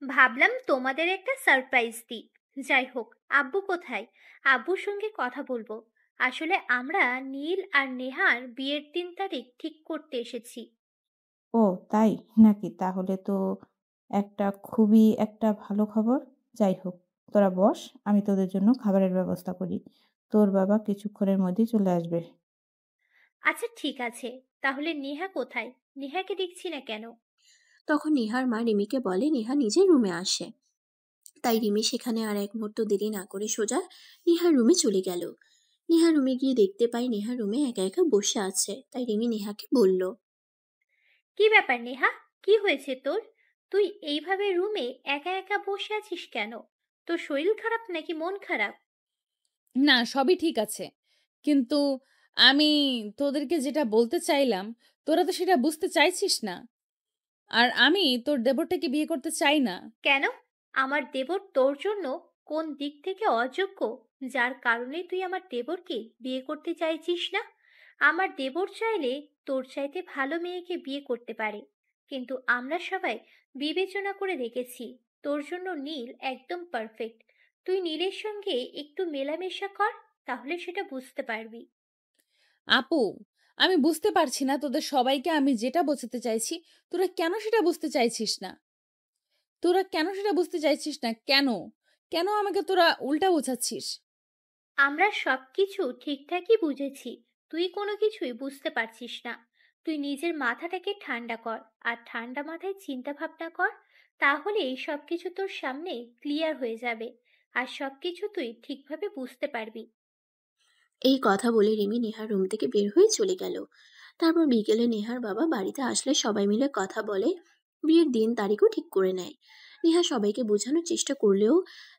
ভাবলাম তোমাদের একটা সারপ্রাইজ দিই। যাই হোক, আব্বু কোথায়? আব্বুর সঙ্গে কথা বলবো। আসলে আমরা নীল আর নেহার বিয়ের 3 তারিখ ঠিক করতে এসেছি। ও তাই নাকি? তাহলে তো খুবই একটা ভালো খবর। যাই হোক, তোরা বস, আমি তোদের জন্য খাবারের ব্যবস্থা করি। তোর বাবা কিছুক্ষণের মধ্যেই চলে আসবে। আচ্ছা ঠিক আছে, তাহলে নেহা কোথায়? নেহাকে দেখছি না কেন? তখন নিহার মা রিমিকে বলে নিহা নিজের রুমে আসে। তাই রিমি সেখানে আর এক মুহূর্ত দেরি না করে সোজা নিহার রুমে চলে গেল। নিহা রুমে গিয়ে দেখতে পায় নেহা রুমে একা একা বসে আছে। তাই রিমি নেহাকে বলল, কি ব্যাপার নেহা? কি হয়েছে তোর? তুই এইভাবে রুমে একা একা বসে আছিস কেন? তোর শরীর খারাপ নাকি মন খারাপ? না, সবই ঠিক আছে। কিন্তু আমি তোদেরকে যেটা বলতে চাইলাম, তোরা তো সেটা বুঝতে চাইছিস না। আর আমি তোর দেবরটাকে বিয়ে করতে চাই না। কেন? আমার দেবর তোর জন্য কোন দিক থেকে অযোগ্য, যার কারণে তুই আমার দেবরকে বিয়ে করতে চাইছিস না? আমার দেবর চাইলে তোর চাইতে ভালো মেয়েকে বিয়ে করতে পারে, কিন্তু আমরা সবাই বিবেচনা করে দেখেছি তোর জন্য নীল একদম পারফেক্ট। তুই নীলের সঙ্গে একটু মেলামেশা কর, তাহলে সেটা বুঝতে পারবি। আপু, আমি বুঝতে পারছি না তোদের সবাইকে আমি যেটা বোঝাতে চাইছি, তোরা কেন সেটা বুঝতে চাইছিস না? কেন? কেন আমাকে তোরা উল্টা বোঝাচ্ছিস? আমরা সবকিছু ঠিকঠাকই বুঝেছি, তুই কোনো কিছুই বুঝতে পারছিস না। তুই নিজের মাথাটাকে ঠান্ডা কর, আর ঠান্ডা মাথায় চিন্তা ভাবনা কর, তাহলে এই সবকিছু তোর সামনে ক্লিয়ার হয়ে যাবে, আর সবকিছু তুই ঠিকভাবে বুঝতে পারবি। এই কথা বলে রিমি নেহার রুম থেকে বের হয়ে চলে গেল। তারপর বিকেলে নেহার বাবা বাড়িতে আসলে সবাই মিলে কথা বলে বিয়ের দিন তারিখও ঠিক করে নেয়। নেহা সবাইকে বোঝানোর চেষ্টা করলেও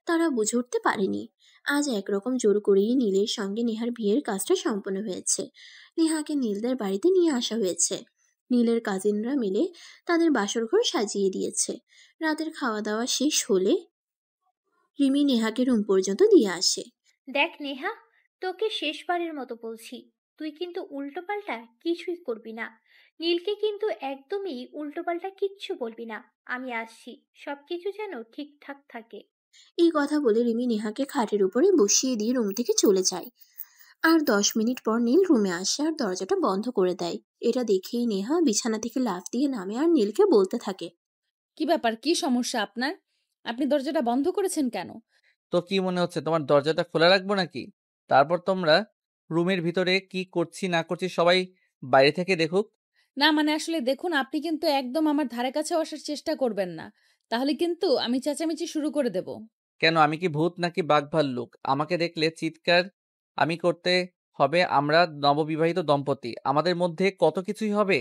তারা বুঝে উঠতে পারেনি। আজ একরকম জোর করেই নীলের সঙ্গে নেহার বিয়ের কাজটা সম্পন্ন হয়েছে। নেহাকে নীলদের বাড়িতে নিয়ে আসা হয়েছে। নীলের কাজিনরা মিলে তাদের বাসর ঘর সাজিয়ে দিয়েছে। রাতের খাওয়া দাওয়া শেষ হলে রিমি নেহাকে রুম পর্যন্ত দিয়ে আসে। দেখ নেহা, তোকে শেষবারের মতো বলছি, তুই কিন্তু উল্টোপাল্টা কিছুই করবি না। নীলকে কিন্তু একদমই উল্টোপাল্টা কিচ্ছু বলবি না। আমি আসছি, সবকিছু যেন ঠিকঠাক থাকে। এই কথা বলে রিমি নেহাকে খাটের উপরে বসিয়ে দিয়ে রুম থেকে চলে যায়। আর 10 মিনিট পর নীল রুমে আসে আর দরজাটা বন্ধ করে দেয়। এটা দেখেই নেহা বিছানা থেকে লাফ দিয়ে নামে আর নীলকে বলতে থাকে, কি ব্যাপার? কি সমস্যা আপনার? আপনি দরজাটা বন্ধ করেছেন কেন? তো কি মনে হচ্ছে তোমার দরজাটা খোলা রাখবো নাকি? তারপর তোমরা রুমের ভিতরে কি করছি না করছি সবাই বাইরে থেকে দেখুক। না মানে আসলে দেখুন, আপনি কিন্তু একদম আমার ধারে কাছেও আসার চেষ্টা করবেন না। তাহলে কিন্তু আমি চেঁচামেচি শুরু করে দেব। কেন, আমি কি ভূত নাকি বাঘ ভাল্লুক? আমাকে দেখলে চিৎকার আমি করতে হবে? আমরা নববিবাহিত দম্পতি, আমাদের মধ্যে কত কিছুই হবে।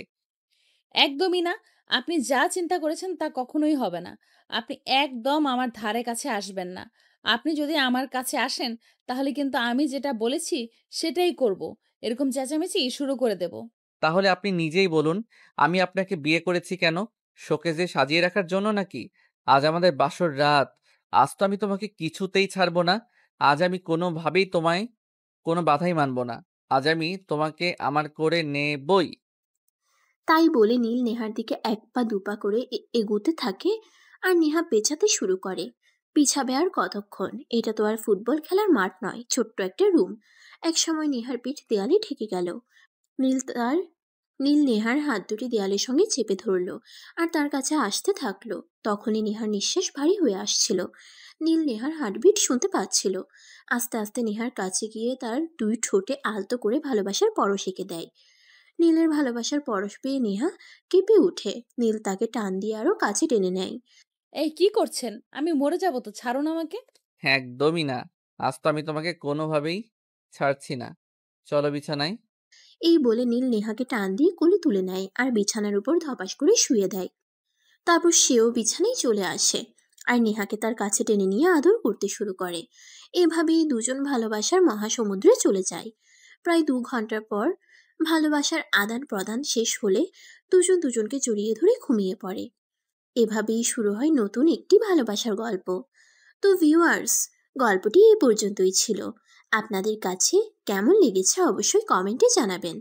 একদমই না। আপনি যা চিন্তা করেছেন তা কখনোই হবে না। আপনি একদম আমার ধারে কাছে আসবেন না। আপনি যদি আমার কাছে আসেন তাহলে কিন্তু আমি যেটা বলেছি সেটাই করব। এরকম চেঁচামেচি শুরু করে দেব। তাহলে আপনি নিজেই বলুন, আমি আপনাকে বিয়ে করেছি কেন? শোকেজে সাজিয়ে রাখার জন্য নাকি? আজ আমাদের বাসর রাত। আজ তো আমি তোমাকে কিছুতেই ছাড়বো না। আজ আমি কোনোভাবেই তোমায় কোনো বাধাই মানবো না। আজ আমি তোমাকে আমার করে নেবই। তাই বলে নীল নেহার দিকে এক পা দুপা করে এগোতে থাকে আর নেহা পেছাতে শুরু করে। পিছাবে আর কতক্ষণ? এটা তো আর ফুটবল খেলার মাঠ নয়, ছোট্ট একটা রুম। একসময় নেহার পিঠ দেয়ালে ঠেকে গেল। নীল তার নীল নেহার হাত দুটি দেয়ালের সঙ্গে চেপে ধরলো আর তার কাছে আসতে থাকলো। তখনই নেহার নিঃশ্বাস ভারী হয়ে আসছিল। নীল নেহার হার্টবিট শুনতে পাচ্ছিল। আস্তে আস্তে নেহার কাছে গিয়ে তার দুই ঠোঁটে আলতো করে ভালোবাসার পরশ এঁকে দেয়। নীলের ভালোবাসার পরশ পেয়ে নেহা কেঁপে উঠে। নীল তাকে টান দিয়ে আরো কাছে টেনে নেয়। এই কি করছেন? আমি মরে যাব তো, ছাড়ুন আমাকে। একদমই না। আজ তো আমি তোমাকে কোনোভাবেই ছাড়ছি না। চলো বিছানায়। এই বলে নীল নেহাকে টান দিয়ে কোলে তুলে নেয় আর বিছানার উপর ধপাস করে শুয়ে দেয়। তারপর সেও বিছানায় চলে আসে আর নেহাকে তার কাছে টেনে নিয়ে আদর করতে শুরু করে। এভাবেই দুজন ভালোবাসার মহাসমুদ্রে চলে যায়। প্রায় 2 ঘন্টার পর ভালোবাসার আদান প্রদান শেষ হলে দুজন দুজনকে জড়িয়ে ধরে ঘুমিয়ে পড়ে। এভাবেই শুরু হয় নতুন একটি ভালোবাসার গল্প। তো ভিউয়ার্স, গল্পটি এই পর্যন্তই ছিল। আপনাদের কাছে কেমন লেগেছে অবশ্যই কমেন্টে জানাবেন।